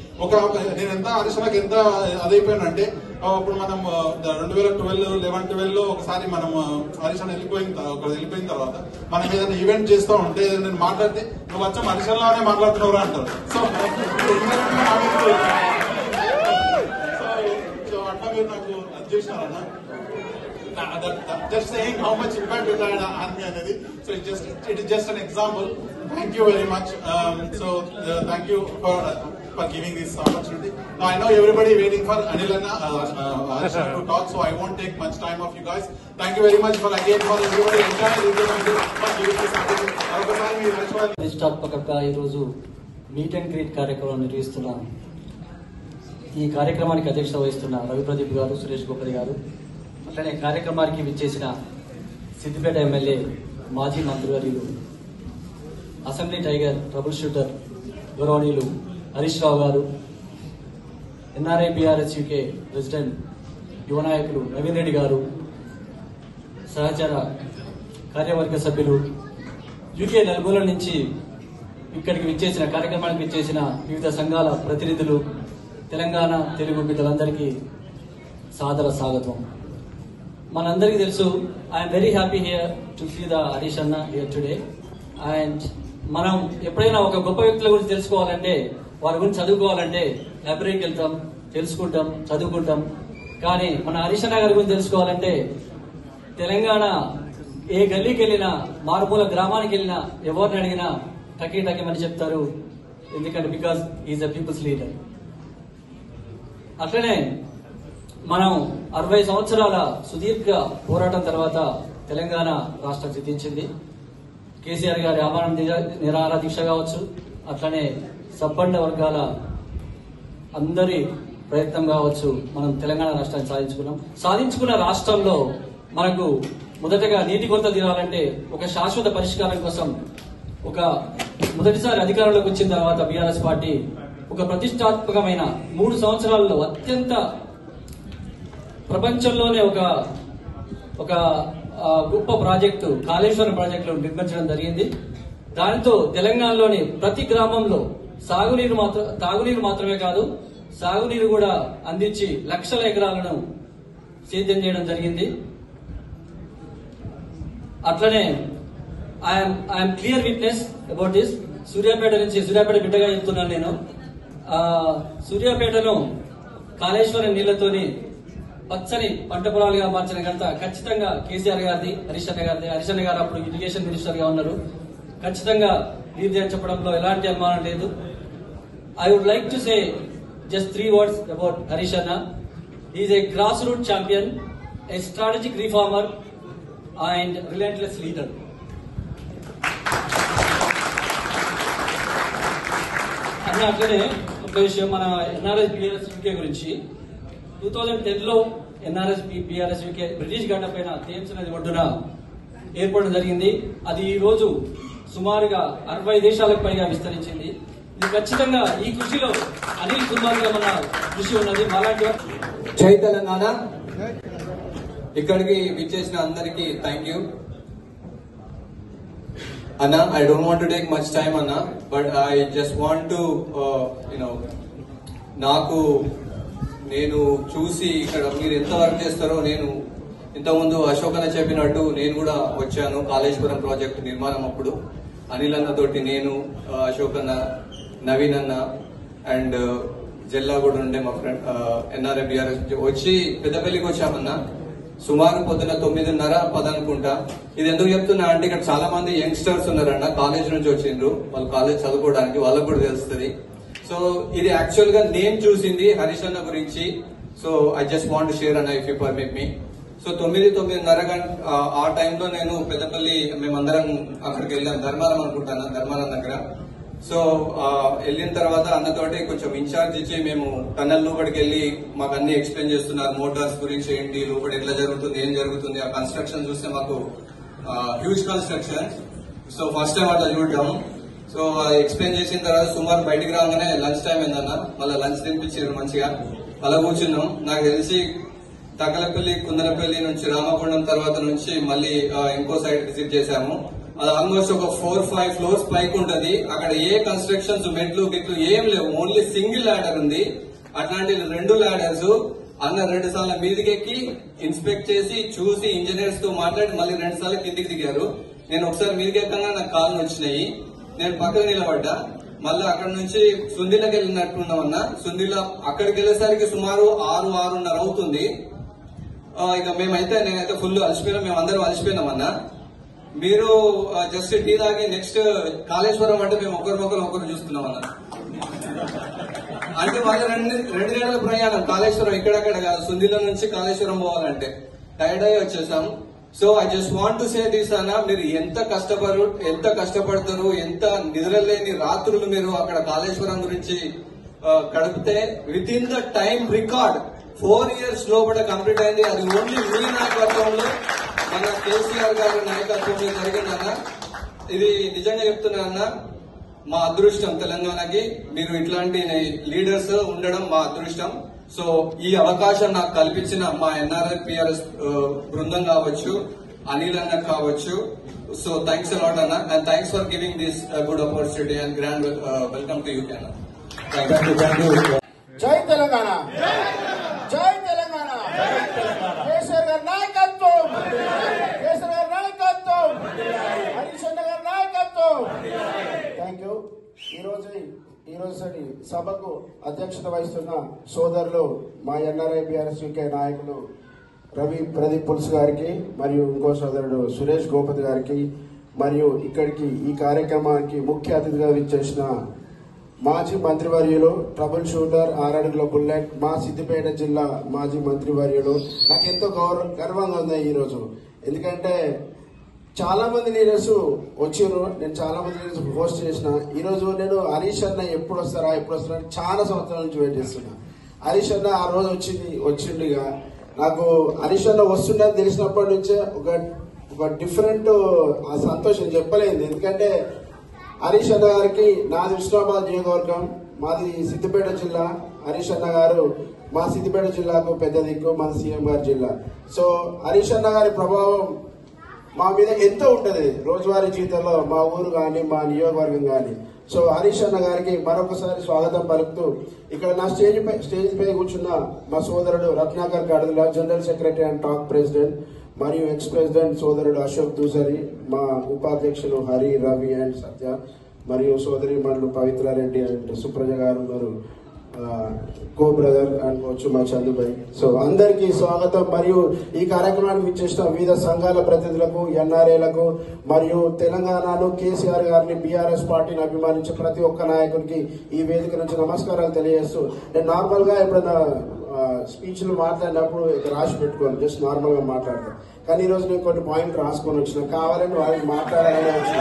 నేను ఎంత హరీష్ అన్నకి ఎంత అదైపోయానంటే ఇప్పుడు మనం 2011 లో ఒకసారి మనం హరీష్ అన్న వెళ్ళిపోయిన తర్వాత మనం ఏదైనా ఈవెంట్ చేస్తూ ఉంటే నేను మాట్లాడితే నువ్వు వచ్చాం హరీష్ అన్నలానే మాట్లాడుతున్నావు అంటారు. సో అట్లా మీరు నాకు అది చేసినారన్న. Just saying how much impact it had on me అనేది. So it is just an example. Thank you very much. Thank you for giving this opportunity. Now I know everybody waiting for Anil Anna to talk, so I won't take much time of you guys. Thank you very much for everybody entire for giving this opportunity. ప్రతిష్టాత్మకంగా ఈరోజు meet and greet కార్యక్రమం నిర్వహిస్తున్నాను. ఈ కార్యక్రమానికి అధ్యక్షత వహిస్తున్న రవి ప్రదీప్ గారు, సురేష్ గోపతి గారు, అట్లనే కార్యక్రమానికి విచ్చేసిన సిద్దిపేట ఎమ్మెల్యే మాజీ మంత్రివర్యులు, అసెంబ్లీ టైగర్ ట్రబుల్ షూటర్ గౌరవనీయులు హరీష్ రావు గారు, ఎన్ఆర్ఐ బిఆర్ఎస్ యూకే ప్రెసిడెంట్ యువ నాయకులు నవీన్ రెడ్డి గారు, సహచర కార్యవర్గ సభ్యులు, యూకే నలుమూల నుంచి ఇక్కడికి విచ్చేసిన కార్యక్రమానికి విచ్చేసిన వివిధ సంఘాల ప్రతినిధులు, తెలంగాణ తెలుగు బిడ్డలందరికీ సాదర స్వాగతం. మనందరికీ తెలుసు, I'm very happy here to see the Harish అన్న హియర్ టుడే. అండ్ మనం ఎప్పుడైనా ఒక గొప్ప వ్యక్తుల గురించి తెలుసుకోవాలంటే, వారి గురించి చదువుకోవాలంటే లైబ్రరీకి వెళ్తాం, తెలుసుకుంటాం, చదువుకుంటాం. కానీ మన హరీష్ అన్న గారి గురించి తెలుసుకోవాలంటే తెలంగాణ ఏ గల్లీకి వెళ్ళినా, మారుమూల గ్రామానికి వెళ్ళినా, ఎవరిని అడిగినా టకీమని చెప్తారు. ఎందుకంటే because is a peoples leader. అట్లనే మనం 60 సంవత్సరాల సుదీర్ఘ పోరాటం తర్వాత తెలంగాణ రాష్ట్రం సిద్ధించింది. కేసీఆర్ గారి ఆభరణ నిరాహార దీక్ష కావచ్చు, అట్లనే సబ్బండ వర్గాల అందరి ప్రయత్నం కావచ్చు, మనం తెలంగాణ రాష్ట్రాన్ని సాధించుకున్న రాష్ట్రంలో మనకు మొదటగా నీటి కొరత తీరాలంటే ఒక శాశ్వత పరిష్కారం కోసం మొదటిసారి అధికారంలోకి వచ్చిన తర్వాత బీఆర్ఎస్ పార్టీ ఒక ప్రతిష్టాత్మకమైన 3 సంవత్సరాల్లో అత్యంత ప్రపంచంలోనే ఒక గొప్ప ప్రాజెక్టు కాళేశ్వరం ప్రాజెక్టును నిర్మించడం జరిగింది. దానితో తెలంగాణలోని ప్రతి గ్రామంలో తాగునీరు మాత్రమే కాదు, సాగునీరు కూడా అందించి లక్షల ఎకరాలను సేద్యం చేయడం జరిగింది. అట్లనే I'm clear witness about this. Suryapet బిడ్డగా చెప్తున్నాను నేను. సూర్యాపేటను కాళేశ్వరం నీళ్లతోని పచ్చని పంట పొలాలుగా మార్చిన ఘనత ఖచ్చితంగా కేసీఆర్ గారిది, హరీష్ గారు అప్పుడు ఇరిగేషన్ మినిస్టర్ గా ఉన్నారు. ఖచ్చితంగా వీరిని చెప్పడంలో ఎలాంటి అనుమానం లేదు. I would like to say just 3 words about Harish Anna. He is a grassroots champion, a strategic reformer and relentless leader. అట్లనే ఒక విషయం, మన ఎన్ఆర్ఎస్ బిఆర్ఎస్ యూకే గురించి 2010లో ఎన్ఆర్ఎస్ బిఆర్ఎస్ యూకే బ్రిటిష్ గడ్డ పైన థేమ్స్ నది ఒడ్డున ఏర్పడడం జరిగింది. అది ఈ రోజు సుమారుగా 60 దేశాలకు పైగా విస్తరించింది. ఇది ఖచ్చితంగా ఈ కృషిలో అనిల్ కుమార్ గా మన కృషి ఉన్నది. మాలాంటి జై తెలంగాణ. ఇక్కడికి విచ్చేసిన అందరికి థ్యాంక్ యూ అన్న. I don't want to take much time అన్న, but I just want to నేను చూసి ఇక్కడ మీరు ఎంత వర్క్ చేస్తారో, నేను ఇంతకుముందు అశోక్ అన్న చెప్పినట్టు నేను కూడా వచ్చాను కాళేశ్వరం ప్రాజెక్టు నిర్మాణం అప్పుడు. అనిల్ అన్న తోటి నేను, అశోక్ అన్న, నవీన్ అన్న అండ్ జిల్లా కూడా ఉండే మా ఫ్రెండ్ ఎన్ఆర్ఐ బిఆర్ఎస్ వచ్చి పెద్దపల్లికి వచ్చామన్నా. సుమారు పొద్దున 9:30 అనుకుంటా. ఇది ఎందుకు చెప్తున్నా అంటే ఇక్కడ చాలా మంది యంగ్స్టర్స్ ఉన్నారన్న, కాలేజ్ నుంచి వచ్చిండ్రు, వాళ్ళు కాలేజ్ చదువుకోవడానికి, వాళ్ళకు కూడా తెలుస్తుంది. సో ఇది యాక్చువల్ గా నేను చూసింది హరీష్ అన్న గురించి. So I just want share అన్న if you permit me. So 9:30 ఆ టైంలో నేను పెద్దపల్లి మేమందరం అక్కడికి వెళ్ళాం, ధర్మారం అనుకుంటాను, ధర్మారం దగ్గర. సో వెళ్ళిన తర్వాత అన్నతోటి కొంచెం ఇన్ఛార్జ్ ఇచ్చి మేము టన్నల్ లోపలికి వెళ్ళి మాకు అన్ని ఎక్స్ప్లెయిన్ చేస్తున్నారు, మోటార్స్ గురించి ఏంటి, లోపల ఎట్లా జరుగుతుంది, ఏం జరుగుతుంది. ఆ కన్స్ట్రక్షన్ చూస్తే మాకు huge construction. So first time అట్లా చూడడం. సో ఎక్స్ప్లెయిన్ చేసిన తర్వాత సుమారు బయటికి రాగానే లంచ్ టైం అయిందన్న. మళ్ళీ లంచ్ తినిపించారు మంచిగా, అలా కూర్చున్నాం. నాకు తెలిసి తగలపల్లి, కుందనపల్లి నుంచి రామగుండం తర్వాత నుంచి మళ్ళీ ఇంకో సైడ్ విజిట్ చేశాము. అది ఆల్మోస్ట్ ఒక 4-5 ఫ్లోర్స్ పైకి ఉంటది. అక్కడ ఏ కన్స్ట్రక్షన్స్, మెట్లు గిట్లు ఏం లేవు, ఓన్లీ సింగిల్ ల్యాడర్ ఉంది. అట్లాంటి 2 ల్యాడర్స్ అన్న 2 సార్లు మీదికెక్కి ఇన్స్పెక్ట్ చేసి చూసి ఇంజనీర్స్ తో మాట్లాడి మళ్ళీ 2 సార్లు కిందికి దిగారు. నేను ఒకసారి మీదికెక్కగా నాకు కాళ్ళు వచ్చినాయి, నేను పక్కన నిలబడ్డా. మళ్ళీ అక్కడ నుంచి సుందిలకి వెళ్ళినట్టున్నామన్నా. సుందిల అక్కడికి వెళ్ళేసరికి సుమారు 6-6:30 అవుతుంది. ఇక నేనైతే ఫుల్ అలసిపోయినా, మేమందరం అలసిపోయినామన్నా. మీరు జస్ట్ టీ తాగి నెక్స్ట్ కాళేశ్వరం అంటే మేము ఒకరు చూస్తున్నామన్నా. అంటే వాళ్ళు 2 గంటల ప్రయాణం కాళేశ్వరం, ఇక్కడక్కడ కాదు, సుందిలో నుంచి కాళేశ్వరం పోవాలంటే టైర్డ్ అయ్యి వచ్చేసాం. So I just want to say this అన్న, మీరు ఎంత కష్టపడతారు, ఎంత నిద్రలేని రాత్రులు మీరు అక్కడ కాళేశ్వరం గురించి గడిపితే with in the time record 4 years లోపల కంప్లీట్ అయింది. అది ఓన్లీ మీ నాయకత్వంలో, మన కేసీఆర్ గారి నాయకత్వంలో జరిగిందన్న. ఇది నిజంగా చెప్తున్నానన్న, మా అదృష్టం తెలంగాణకి మీరు ఇట్లాంటి లీడర్స్ ఉండడం మా అదృష్టం. సో ఈ అవకాశం నాకు కల్పించిన మా ఎన్ఆర్ఐ పిఆర్ఎస్ బృందం కావచ్చు, అనిల్ అన్న కావచ్చు. సో థ్యాంక్స్ అలాట్ అన్న, and thanks for giving this good opportunity and grand welcome to UK అన్న. జై తెలంగాణ, జై తెలంగాణ, కేసీఆర్ గారి నాయకత్వం, కేసీఆర్ గారి నాయకత్వం, హరీష్ అన్న గారి నాయకత్వం. Thank you. ఈ రోజు సభకు అధ్యక్షత వహిస్తున్న సోదరులు మా ఎన్ఆర్ఐ బిఆర్ఎస్ యూకే నాయకులు రవి ప్రదీప్ పుల్స్ గారికి, మరియు ఇంకో సోదరుడు సురేష్ గోపతి గారికి, మరియు ఇక్కడికి ఈ కార్యక్రమానికి ముఖ్య అతిథిగా విచ్చేసిన మాజీ మంత్రివర్యులు, ట్రబుల్ షూటర్, 6 అడుగుల బుల్లెట్, మా సిద్దిపేట జిల్లా మాజీ మంత్రివర్యులు. నాకు ఎంతో గర్వంగా ఉంది ఈరోజు. ఎందుకంటే చాలా మంది లీడర్స్ వచ్చారు. నేను చాలా మంది లీడర్స్ హోస్ట్ చేసిన. ఈరోజు నేను హరీష్ అన్న ఎప్పుడు వస్తారా చాలా సంవత్సరాల నుంచి వెయిట్ చేస్తున్నా. హరీష్ అన్న ఆ రోజు వచ్చిండిగా నాకు హరీష్ అన్న వస్తుండని తెలిసినప్పటి నుంచే ఒక డిఫరెంట్ సంతోషం చెప్పలేదు. ఎందుకంటే హరీష్ అన్న గారికి నాది హుస్నాబాద్ నియోజకవర్గం, మాది సిద్దిపేట జిల్లా. హరీష్ అన్న గారు మా సిద్దిపేట జిల్లాకు పెద్ద దిక్కు, మన సీఎం గారి జిల్లా. సో హరీష్ అన్న గారి ప్రభావం మా మీద ఎంతో ఉంటది రోజువారీ జీవితంలో, మా ఊరు కానీ మా నియోజకవర్గం కానీ. సో హరీష్ అన్న గారికి మరొకసారి స్వాగతం పలుకుతూ ఇక్కడ నా స్టేజ్ పై కూర్చున్న మా సోదరుడు Ratnakar Kadadula, general secretary and TAUK president, మరియు ఎక్స్ ప్రెసిడెంట్ సోదరుడు అశోక్ దూసరి, మా ఉపాధ్యక్షులు హరి, రవి అండ్ సత్య, మరియు సోదరి మనులు పవిత్రారెడ్డి అండ్ సుప్రజ గారు కో బ్రదర్ అనుకోవచ్చు మా చందుబాయ్. సో అందరికీ స్వాగతం. మరియు ఈ కార్యక్రమానికి ఇచ్చేసిన వివిధ సంఘాల ప్రతినిధులకు, ఎన్ఆర్ఏలకు, మరియు తెలంగాణలో కేసీఆర్ గారిని, బీఆర్ఎస్ పార్టీని అభిమానించే ప్రతి ఒక్క నాయకునికి ఈ వేదిక నుంచి నమస్కారాలు తెలియజేస్తూ, నేను నార్మల్ గా ఎప్పుడైనా స్పీచ్లు మాట్లాడినప్పుడు రాసి పెట్టుకోను, జస్ట్ నార్మల్ గా మాట్లాడతాను. కానీ ఈ రోజు నేను కొన్ని పాయింట్ రాసుకొని వచ్చిన, కావాలని వాళ్ళకి మాట్లాడాలని వచ్చిన.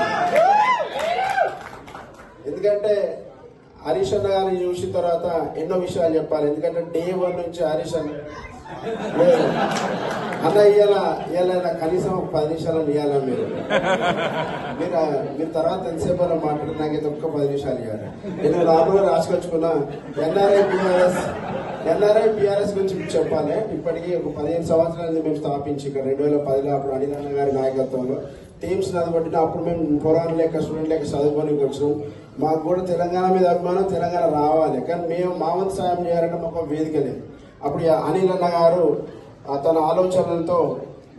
ఎందుకంటే హరీష్ అన్న గారిని చూసిన తర్వాత ఎన్నో విషయాలు చెప్పాలి. ఎందుకంటే డే 1 నుంచి హరీష్ అన్న ఇవాళ కనీసం 10 నిమిషాలు ఇవ్వాలా మీరు తర్వాత ఎంతసేపు మాట్లాడి నాకైతే ఒక్క 10 నిమిషాలు ఇవ్వాలి. నేను నార్మల్గా రాసుకొచ్చుకున్నా. ఎన్ఆర్ఐ బీఆర్ఎస్ గురించి చెప్పాలి. ఇప్పటికీ ఒక 15 సంవత్సరాలు మేము స్థాపించి ఇక్కడ 2010లో అప్పుడు అనిల్ అన్న గారి నాయకత్వంలో టీమ్స్ నడబట్టిన. అప్పుడు మేము పురాణ లెక్క స్టూడెంట్ లెక్క చదువుకొని వచ్చినాం. మాకు కూడా తెలంగాణ మీద అభిమానం, తెలంగాణ రావాలి. కానీ మేము మా వంతు సాయం చేయాలంటే మాకు వేదిక లేదు. అప్పుడు అనిల్ అన్న గారు తన ఆలోచనలతో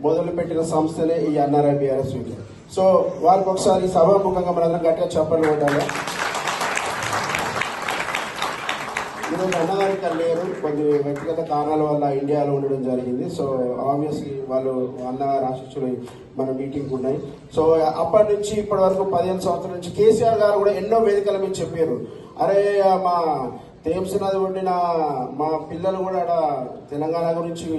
మొదలుపెట్టిన సంస్థలే ఈ ఎన్ఆర్ఐ బీఆర్ఎస్ యూకే. సో వారికి ఒకసారి సభాముఖంగా మనందరం గట్టిగా చెప్పలు పెట్టాలి. ఈరోజు అన్నగారికి లేరు, కొన్ని వ్యక్తిగత కారణాల వల్ల ఇండియాలో ఉండడం జరిగింది. సో ఆబ్వియస్లీ వాళ్ళు అన్నగారు ఆశిస్సులు మన మీటింగ్ ఉన్నాయి. సో అప్పటి నుంచి ఇప్పటి వరకు 15 సంవత్సరాల నుంచి కేసీఆర్ గారు కూడా ఎన్నో వేదికల మీద చెప్పారు, అరే మా తేమ్స్ నది ఉండిన మా పిల్లలు కూడా తెలంగాణ గురించి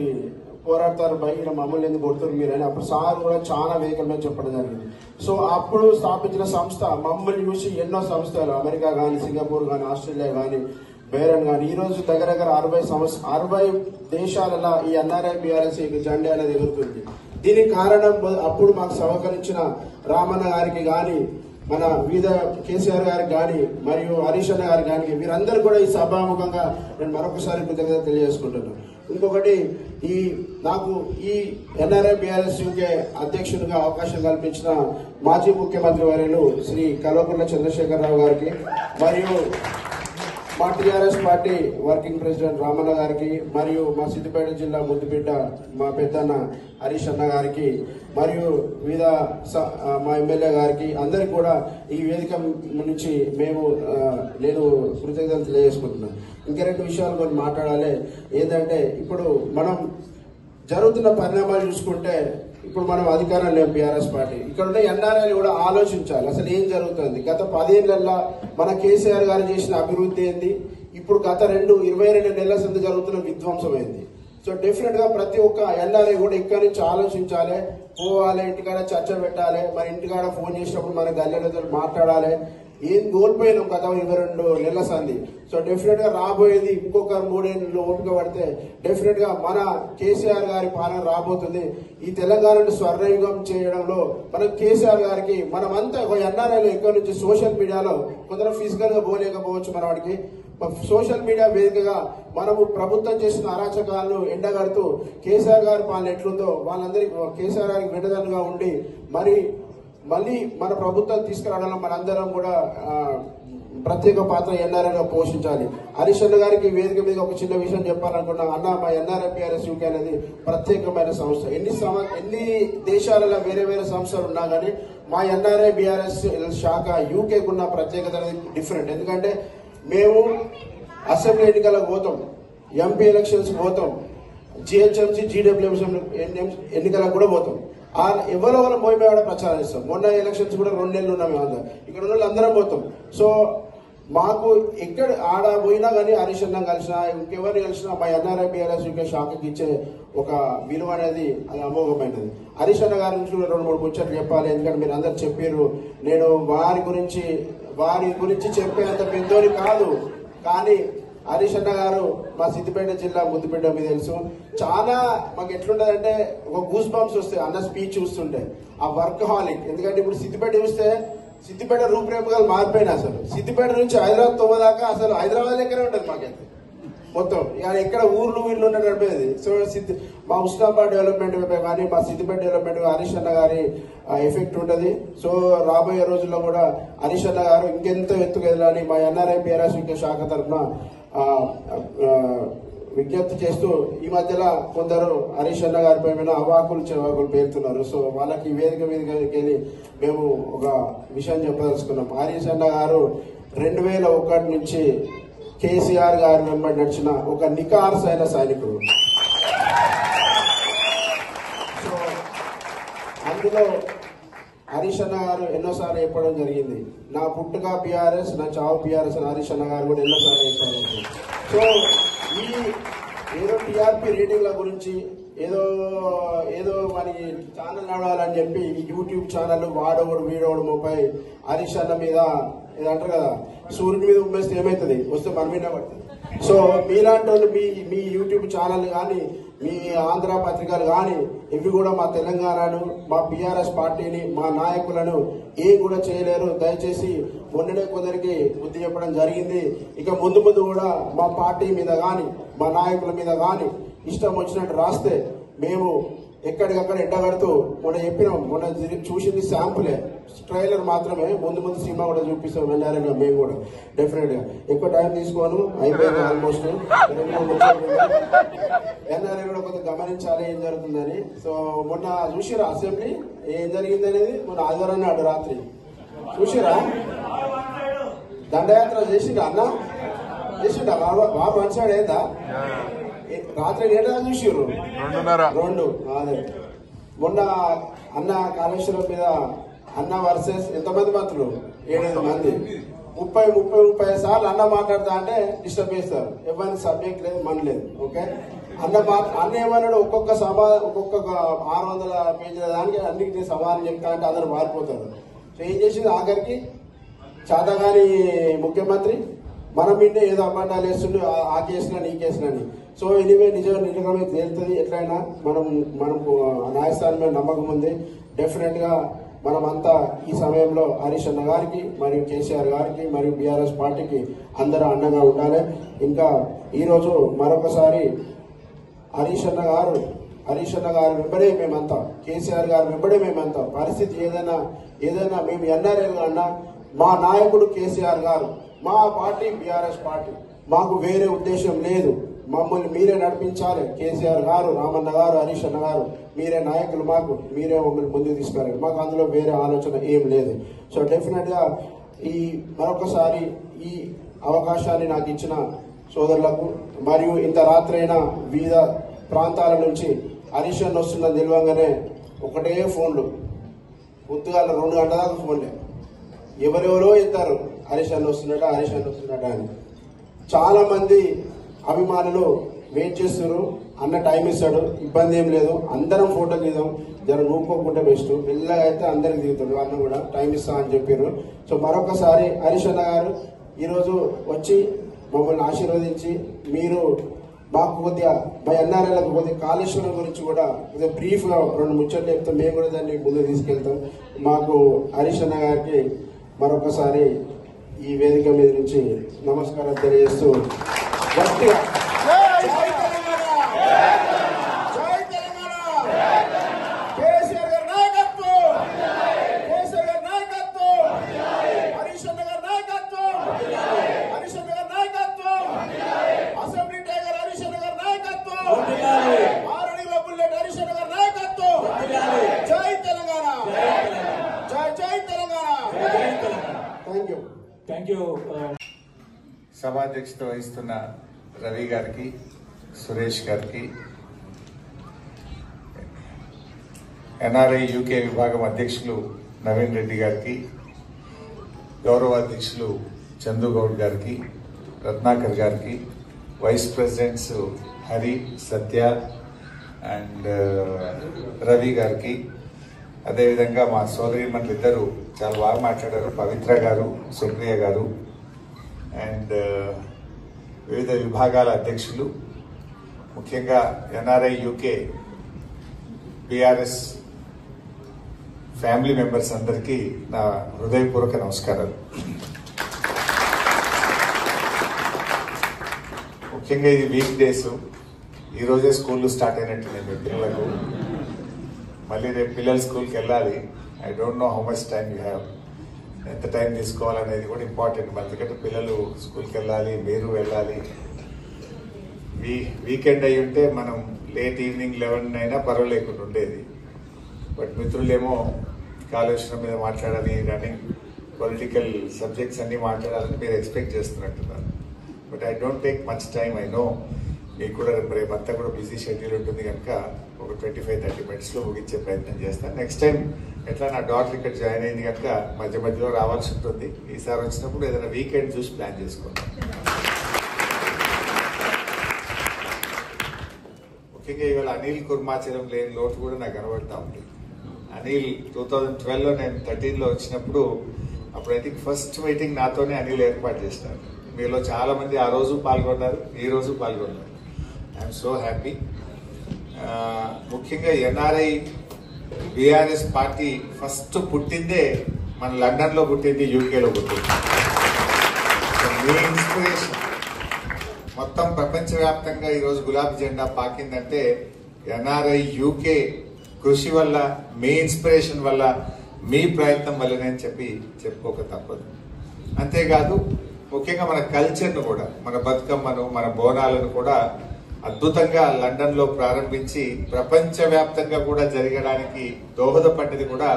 పోరాడతారు, బయట మమ్మల్ని ఎందుకు కొడుతారు మీరు అని అప్పుడు సార్ కూడా చాలా వేదికల మీద చెప్పడం జరిగింది. సో అప్పుడు స్థాపించిన సంస్థ మమ్మల్ని చూసి ఎన్నో సంస్థలు అమెరికా కానీ, సింగపూర్ కానీ, ఆస్ట్రేలియా కానీ, బేరన్ కానీ ఈ రోజు దగ్గర 60 దేశాలలో ఈ ఎన్ఆర్ఐ బీఆర్ఎస్ జెండా అనేది ఎగురుతుంది. దీనికి కారణం అప్పుడు మాకు సహకరించిన రామన్న గారికి కానీ, మన వివిధ కేసీఆర్ గారికి కానీ, మరియు హరీష్ అన్న గారికి కానీ, మీరందరూ కూడా ఈ సభాముఖంగా నేను మరొకసారి కృతజ్ఞత తెలియజేసుకుంటున్నాను. ఇంకొకటి, నాకు ఈ ఎన్ఆర్ఐ బీఆర్ఎస్ యూకే అధ్యక్షుడిగా అవకాశం కల్పించిన మాజీ ముఖ్యమంత్రి వర్యులు శ్రీ కల్వకుంట్ల చంద్రశేఖరరావు గారికి, మరియు మా TRS party working president Ramanna గారికి, మరియు మా సిద్దిపేట జిల్లా ముద్దుబిడ్డ మా పెద్దన్న హరీష్ అన్న గారికి, మరియు వివిధ మా ఎమ్మెల్యే గారికి, అందరికి కూడా ఈ వేదిక నుంచి నేను కృతజ్ఞతలు తెలియజేసుకుంటున్నాను. ఇంకా 2 విషయాలు కొన్ని మాట్లాడాలి. ఏంటంటే ఇప్పుడు మనం జరుగుతున్న పరిణామాలు చూసుకుంటే, ఇప్పుడు మనం అధికారం లేము బీఆర్ఎస్ పార్టీ. ఇక్కడ ఉన్న ఎన్ఆర్ఐలు కూడా ఆలోచించాలి అసలు ఏం జరుగుతుంది. గత 10 ఏళ్లలో మన కేసీఆర్ గారు చేసిన అభివృద్ధి ఏంది, ఇప్పుడు గత 22 నెలల సంది జరుగుతున్న విధ్వంసం ఏంది. సో డెఫినెట్ గా ప్రతి ఒక్క ఎన్ఆర్ఐ కూడా ఇక్కడి నుంచి ఆలోచించాలి, పోవాలి, ఇంటికాడ చర్చ పెట్టాలి, మరి ఇంటికాడ ఫోన్ చేసినప్పుడు మన గల్లెలతో మాట్లాడాలి. ఏం కోల్పోయినాం గత 22 నెలల సంది. సో డెఫినెట్ గా రాబోయేది ఇంకొక 3 ఏళ్ళు ఓపిక పడితే డెఫినెట్ గా మన కేసీఆర్ గారి పాలన రాబోతుంది. ఈ తెలంగాణను స్వర్ణయుగం చేయడంలో మన కేసీఆర్ గారికి మనమంతా ఒక ఎన్ఆర్ఐలో ఎక్కువ నుంచి సోషల్ మీడియాలో కొందరు ఫిజికల్ గా పోలేకపోవచ్చు, మన వాడికి సోషల్ మీడియా వేదికగా మనము ప్రభుత్వం చేసిన అరాచకాలను ఎండగడుతూ కేసీఆర్ గారి పాలన ఎట్లుందో వాళ్ళందరికీ కేసీఆర్ గారికి వెంటదన్నుగా ఉండి మళ్ళీ మన ప్రభుత్వం తీసుకురావడంలో మనందరం కూడా ప్రత్యేక పాత్ర ఎన్ఆర్ఐగా పోషించాలి. హరీష్ అన్న గారికి వేదిక మీద ఒక చిన్న విషయం చెప్పాలనుకున్నా. అన్న, మా ఎన్ఆర్ఐ బీఆర్ఎస్ యూకే అనేది ప్రత్యేకమైన సంస్థ. ఎన్ని దేశాలలో వేరే వేరే సంస్థలు ఉన్నా కానీ మా ఎన్ఆర్ఐ బీఆర్ఎస్ శాఖ యూకేకు ఉన్న ప్రత్యేకత అనేది డిఫరెంట్. ఎందుకంటే మేము అసెంబ్లీ ఎన్నికలకు పోతాం, ఎంపీ ఎలక్షన్స్ పోతాం, జిహెచ్ఎంసీ జీడబ్ల్యూఎంసీ ఎన్నికలకు కూడా పోతాం. ఎవరెవరు పోయి మేము ప్రచారం చేస్తాం. మొన్న ఎలక్షన్స్ కూడా 2 నెలలు ఉన్నాం. మేము ఇక్కడ ఉన్న అందరం పోతాం. సో మాకు ఎక్కడ ఆడ పోయినా కానీ హరీష్ అన్న కలిసినా ఇంకెవరిని కలిసినా మా ఎన్ఆర్ఐ బిఆర్ఎస్ శాఖకి ఇచ్చే ఒక విలువ అనేది అది అమోఘమైనది. హరీష్ అన్న గారి నుంచి 2-3 ముచ్చట్లు చెప్పాలి. ఎందుకంటే మీరు అందరు చెప్పారు. నేను వారి గురించి చెప్పేంత పెద్దోని కాదు, కానీ హరీష్ అన్న గారు మా సిద్దిపేట జిల్లా ముద్దుపేట మీద తెలుసు. చాలా మాకు ఎట్లుంటదంటే ఒక గూస్ బంప్స్ వస్తాయి అన్న స్పీచ్ చూస్తుంటే. ఆ వర్క్ హాలిక్, ఎందుకంటే ఇప్పుడు సిద్దిపేట చూస్తే సిద్దిపేట రూపురేఖలు మారిపోయినా అసలు సిద్దిపేట నుంచి హైదరాబాద్ తొవ్వదాకా అసలు హైదరాబాద్ దగ్గరే ఉంటుంది మాకైతే మొత్తం. ఇక ఎక్కడ ఊర్లు వీళ్ళు నడిపేది. సో మా ఉస్నాబాద్ డెవలప్మెంట్ కానీ మా సిద్దిపేట డెవలప్మెంట్ హరీష్ అన్న గారి ఎఫెక్ట్ ఉంటుంది. సో రాబోయే రోజుల్లో కూడా హరీష్ అన్న గారు ఇంకెంతో ఎత్తుకెళ్ళాలని మా ఎన్ఆర్ఐ బిఆర్ఎస్ శాఖ తరఫున విజ్ఞప్తి చేస్తూ, ఈ మధ్యలో కొందరు హరీష్ అన్న గారిపై మీద అవాకులు చెవాకులు పేరుతున్నారు. సో వాళ్ళకి వేదిక మీదకి వెళ్ళి మేము ఒక విషయం చెప్పదలుచుకున్నాం. హరీష్ అన్న గారు 2001 నుంచి కేసీఆర్ గారి వెంబడి నడిచిన ఒక నికార్సైన సైనికుడు. సో అందులో హరీష్ అన్న గారు ఎన్నోసార్లు చెప్పడం జరిగింది, నా పుట్టుక బీఆర్ఎస్, నా చావు బీఆర్ఎస్ అని హరీష్ అన్న గారు కూడా ఎన్నోసార్లు చెప్పారు. సో ఈ ఏదో టీఆర్పీ రేటింగ్ల గురించి ఏదో మరి ఛానల్ నడవాలని చెప్పి ఈ యూట్యూబ్ ఛానల్ వాడోడు వీడోడు ముప్పై హరీష్ అన్న మీద ఏదంటారు కదా, సూర్యుడి మీద ఉమ్మేస్తే ఏమవుతుంది, వస్తే మన మీద పడుతుంది. సో మీలాంటి వాళ్ళు మీ యూట్యూబ్ ఛానల్ కానీ మీ ఆంధ్ర పత్రికలు కానీ ఇవి కూడా మా తెలంగాణను, మా బీఆర్ఎస్ పార్టీని, మా నాయకులను ఏం కూడా చేయలేరు. దయచేసి మొన్ననే కొందరికి బుద్ధి చెప్పడం జరిగింది. ఇక ముందు కూడా మా పార్టీ మీద కానీ మా నాయకుల మీద కానీ ఇష్టం వచ్చినట్టు రాస్తే మేము ఎక్కడికక్కడ ఎండగడుతూ మొన్న చూసింది శాంపులే, ట్రైలర్ మాత్రమే. ముందు సినిమా కూడా చూపిస్తాం వెళ్ళారని మేము కూడా డెఫినెట్ గా. ఎక్కువ టైం తీసుకోను, అయిపోయింది ఆల్మోస్ట్. ఎన్ఆర్ఐ కూడా కొంత గమనించాలి ఏం జరుగుతుందని. సో మొన్న చూసిరా అసెంబ్లీ ఏం జరిగింది అనేది, మొన్న ఆదివారం నాడు రాత్రి చూసిరా దండయాత్ర చేసిండా అన్న, చేసిండా బాబు అనిసాడు ఏందా రాత్రి ఏడా చూసిర్రు 2 అదే. మొన్న అన్న కాళేశ్వరం మీద అన్న వర్సెస్ ఎంతమంది మంత్రులు 7-8 మంది 30 సార్లు అన్న మాట్లాడతా అంటే డిస్టర్బ్ చేస్తారు. ఎవరికి సబ్జెక్ట్ లేదు, మన లేదు. ఓకే, అన్న ఏమన్నాడు, ఒక్కొక్క 600 పేజీల దానికి అన్నిటికీ సమాధానం చెప్తా అంటే అందరూ మారిపోతారు. సో ఏం చేసింది ఆఖరికి చాతగాని ముఖ్యమంత్రి మనం మీదే ఏదో అబద్ధాలు వేస్తుండే, ఆ కేసులని ఈ కేసులని. సో ఎనివే నిజమే తేలుతుంది. ఎట్లయినా మనకు న్యాయస్థానం మీద నమ్మకం ఉంది. డెఫినెట్ గా మనమంతా ఈ సమయంలో హరీష్ అన్న గారికి మరియు కేసీఆర్ గారికి మరియు బీఆర్ఎస్ పార్టీకి అందరూ అండగా ఉండాలి. ఇంకా ఈరోజు మరొకసారి హరీష్ అన్న గారు వెంబడే మేమంతా, కేసీఆర్ గారు వెంబడే మేమంతా. పరిస్థితి ఏదైనా మేము ఎన్ఆర్ఐలు అన్నా మా నాయకుడు కేసీఆర్ గారు, మా పార్టీ బీఆర్ఎస్ పార్టీ, మాకు వేరే ఉద్దేశం లేదు. మమ్మల్ని మీరే నడిపించాలి. కేసీఆర్ గారు, రామన్న గారు, హరీష్ అన్న గారు మీరే నాయకులు, మీరే మమ్మల్ని ముందుకు తీసుకురాలి. మాకు అందులో వేరే ఆలోచన ఏం లేదు. సో డెఫినెట్ గా మరొకసారి ఈ అవకాశాన్ని నాకు ఇచ్చిన సోదరులకు మరియు ఇంత రాత్రైనా వివిధ ప్రాంతాల నుంచి హరీష్ అన్న వస్తుందని తెలియగానే ఒకటే ఫోన్లు, పొద్దుగాల 2 గంటల దాకా ఫోన్లే, ఎవరెవరో ఎత్తారు హరీష్ అన్న వస్తున్నట అని. చాలా మంది అభిమానులు వెయిట్ చేస్తున్నారు. అన్న టైం ఇస్తాడు, ఇబ్బంది ఏం లేదు, అందరం ఫోటో దిగుదాం, జర నూపుకోకుంటే బెస్ట్, మెల్లగా అయితే అందరికి దిగుతాడు, అన్న కూడా టైం ఇస్తా అని చెప్పారు. సో మరొకసారి హరీష్ అన్న గారు ఈరోజు వచ్చి మమ్మల్ని ఆశీర్వదించి మీరు మాకు కొద్దిగా మా ఎన్ఆర్ఐలకు కొద్దిగా కాళేశ్వరం గురించి కూడా కొద్దిగా బ్రీఫ్ గా 2 ముచ్చట్లు చెప్తాం, మేము కూడా దాన్ని ముందు తీసుకెళ్తాం. మాకు హరీష్ అన్న గారికి మరొకసారి ఈ వేదిక మీద నుంచి నమస్కారం తెలియజేస్తూ గట్టిగా సభాధ్యక్షత వహిస్తున్న రవి గారికి, సురేష్ గారికి, ఎన్ఆర్ఐ యూకే విభాగం అధ్యక్షులు నవీన్ రెడ్డి గారికి, గౌరవ అధ్యక్షులు చందుగౌడ్ గారికి, రత్నాకర్ గారికి, vice presidents Hari, Satya and Ravi గారికి, అదేవిధంగా మా సోదరీమణులు ఇద్దరు చాలా బాగా మాట్లాడారు, పవిత్ర గారు, సుప్రియ గారు, అండ్ వివిధ విభాగాల అధ్యక్షులు, ముఖ్యంగా NRI UK BRS family members అందరికీ నా హృదయపూర్వక నమస్కారాలు. ముఖ్యంగా ఇది వీక్ డేస్, ఈరోజే స్కూళ్ళు స్టార్ట్ అయినట్టుంది మీ పిల్లలకు. మళ్ళీ రేపు పిల్లలు స్కూల్కి వెళ్ళాలి. I don't know how much time you have, ఎంత టైం తీసుకోవాలనేది కూడా ఇంపార్టెంట్. ఎందుకంటే పిల్లలు స్కూల్కి వెళ్ళాలి, మీరు వెళ్ళాలి. వీకెండ్ అయి ఉంటే మనం లేట్ ఈవినింగ్ 11 అయినా పర్వాలేకుండా ఉండేది. బట్ మిత్రులేమో కాళేశ్వరం మీద మాట్లాడాలి, రన్నింగ్ పొలిటికల్ సబ్జెక్ట్స్ అన్ని మాట్లాడాలని మీరు ఎక్స్పెక్ట్ చేస్తున్నట్టున్నారు. But I don't take much time. I know మీకు కూడా రేపంతా కూడా బిజీ షెడ్యూల్ ఉంటుంది కనుక ఒక 25-30 మినిట్స్లో ముగించే ప్రయత్నం చేస్తాను. నెక్స్ట్ టైం ఎట్లా నా డాటర్ ఇక్కడ జాయిన్ అయింది కనుక మధ్య మధ్యలో రావాల్సి ఉంటుంది. ఈసారి వచ్చినప్పుడు ఏదైనా వీకెండ్ చూసి ప్లాన్ చేసుకుంటాం. ముఖ్యంగా ఇవాళ అనిల్ కుర్మాచలం లేని లోటు కూడా నాకు కనబడతా ఉంది. అనిల్ 2012లో నేను 13లో వచ్చినప్పుడు, అప్పుడు ఐ థింక్ ఫస్ట్ మీటింగ్ నాతోనే అనిల్ ఏర్పాటు చేసినారు. మీలో చాలా మంది ఆ రోజు పాల్గొన్నారు, ఈ రోజు పాల్గొన్నారు. I'm so happy. ముఖ్యంగా ఎన్ఆర్ఐ బీఆర్ఎస్ పార్టీ ఫస్ట్ పుట్టిందే మన లండన్లో పుట్టింది, యూకేలో పుట్టింది. మీ ఇన్స్పిరేషన్ మొత్తం ప్రపంచవ్యాప్తంగా ఈరోజు గులాబీ జెండా పాకిందంటే ఎన్ఆర్ఐ యూకే కృషి వల్ల, మీ ఇన్స్పిరేషన్ వల్ల, మీ ప్రయత్నం వల్లనే అని చెప్పుకోక తప్పదు. అంతేకాదు ముఖ్యంగా మన కల్చర్ను కూడా, మన బతుకమ్మను, మన బోనాలను కూడా అద్భుతంగా లండన్ లో ప్రారంభించి ప్రపంచవ్యాప్తంగా కూడా జరగడానికి దోహదపడ్డది కూడా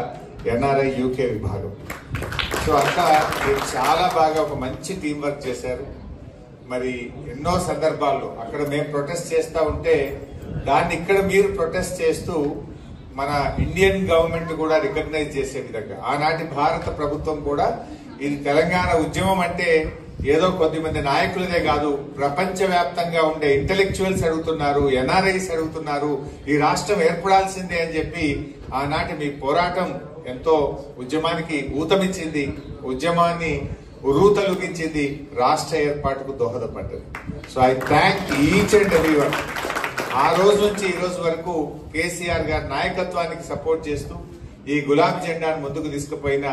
ఎన్ఆర్ఐ యూకే విభాగం. సో అంతా మీరు చాలా బాగా ఒక మంచి టీం వర్క్ చేశారు. మరి ఎన్నో సందర్భాల్లో అక్కడ మేము ప్రొటెస్ట్ చేస్తా ఉంటే దాన్ని ఇక్కడ మీరు ప్రొటెస్ట్ చేస్తూ మన ఇండియన్ గవర్నమెంట్ కూడా రికగ్నైజ్ చేసే విధంగా, ఆనాటి భారత ప్రభుత్వం కూడా ఇది తెలంగాణ ఉద్యమం అంటే ఏదో కొద్దిమంది నాయకులదే కాదు, ప్రపంచవ్యాప్తంగా ఉండే ఇంటెలెక్చువల్స్ అడుగుతున్నారు, ఎన్ఆర్ఐస్ అడుగుతున్నారు, ఈ రాష్ట్రం ఏర్పడాల్సిందే అని చెప్పి ఆనాటి మీ పోరాటం ఎంతో ఉద్యమానికి ఊతమిచ్చింది, ఉద్యమాన్ని ఉరూతలుగించింది, రాష్ట్ర ఏర్పాటుకు దోహదపడ్డది. So I thank each and everyone. ఆ రోజు నుంచి ఈ రోజు వరకు కేసీఆర్ గారి నాయకత్వానికి సపోర్ట్ చేస్తూ ఈ గులాబీ జెండాను ముందుకు తీసుకుపోయిన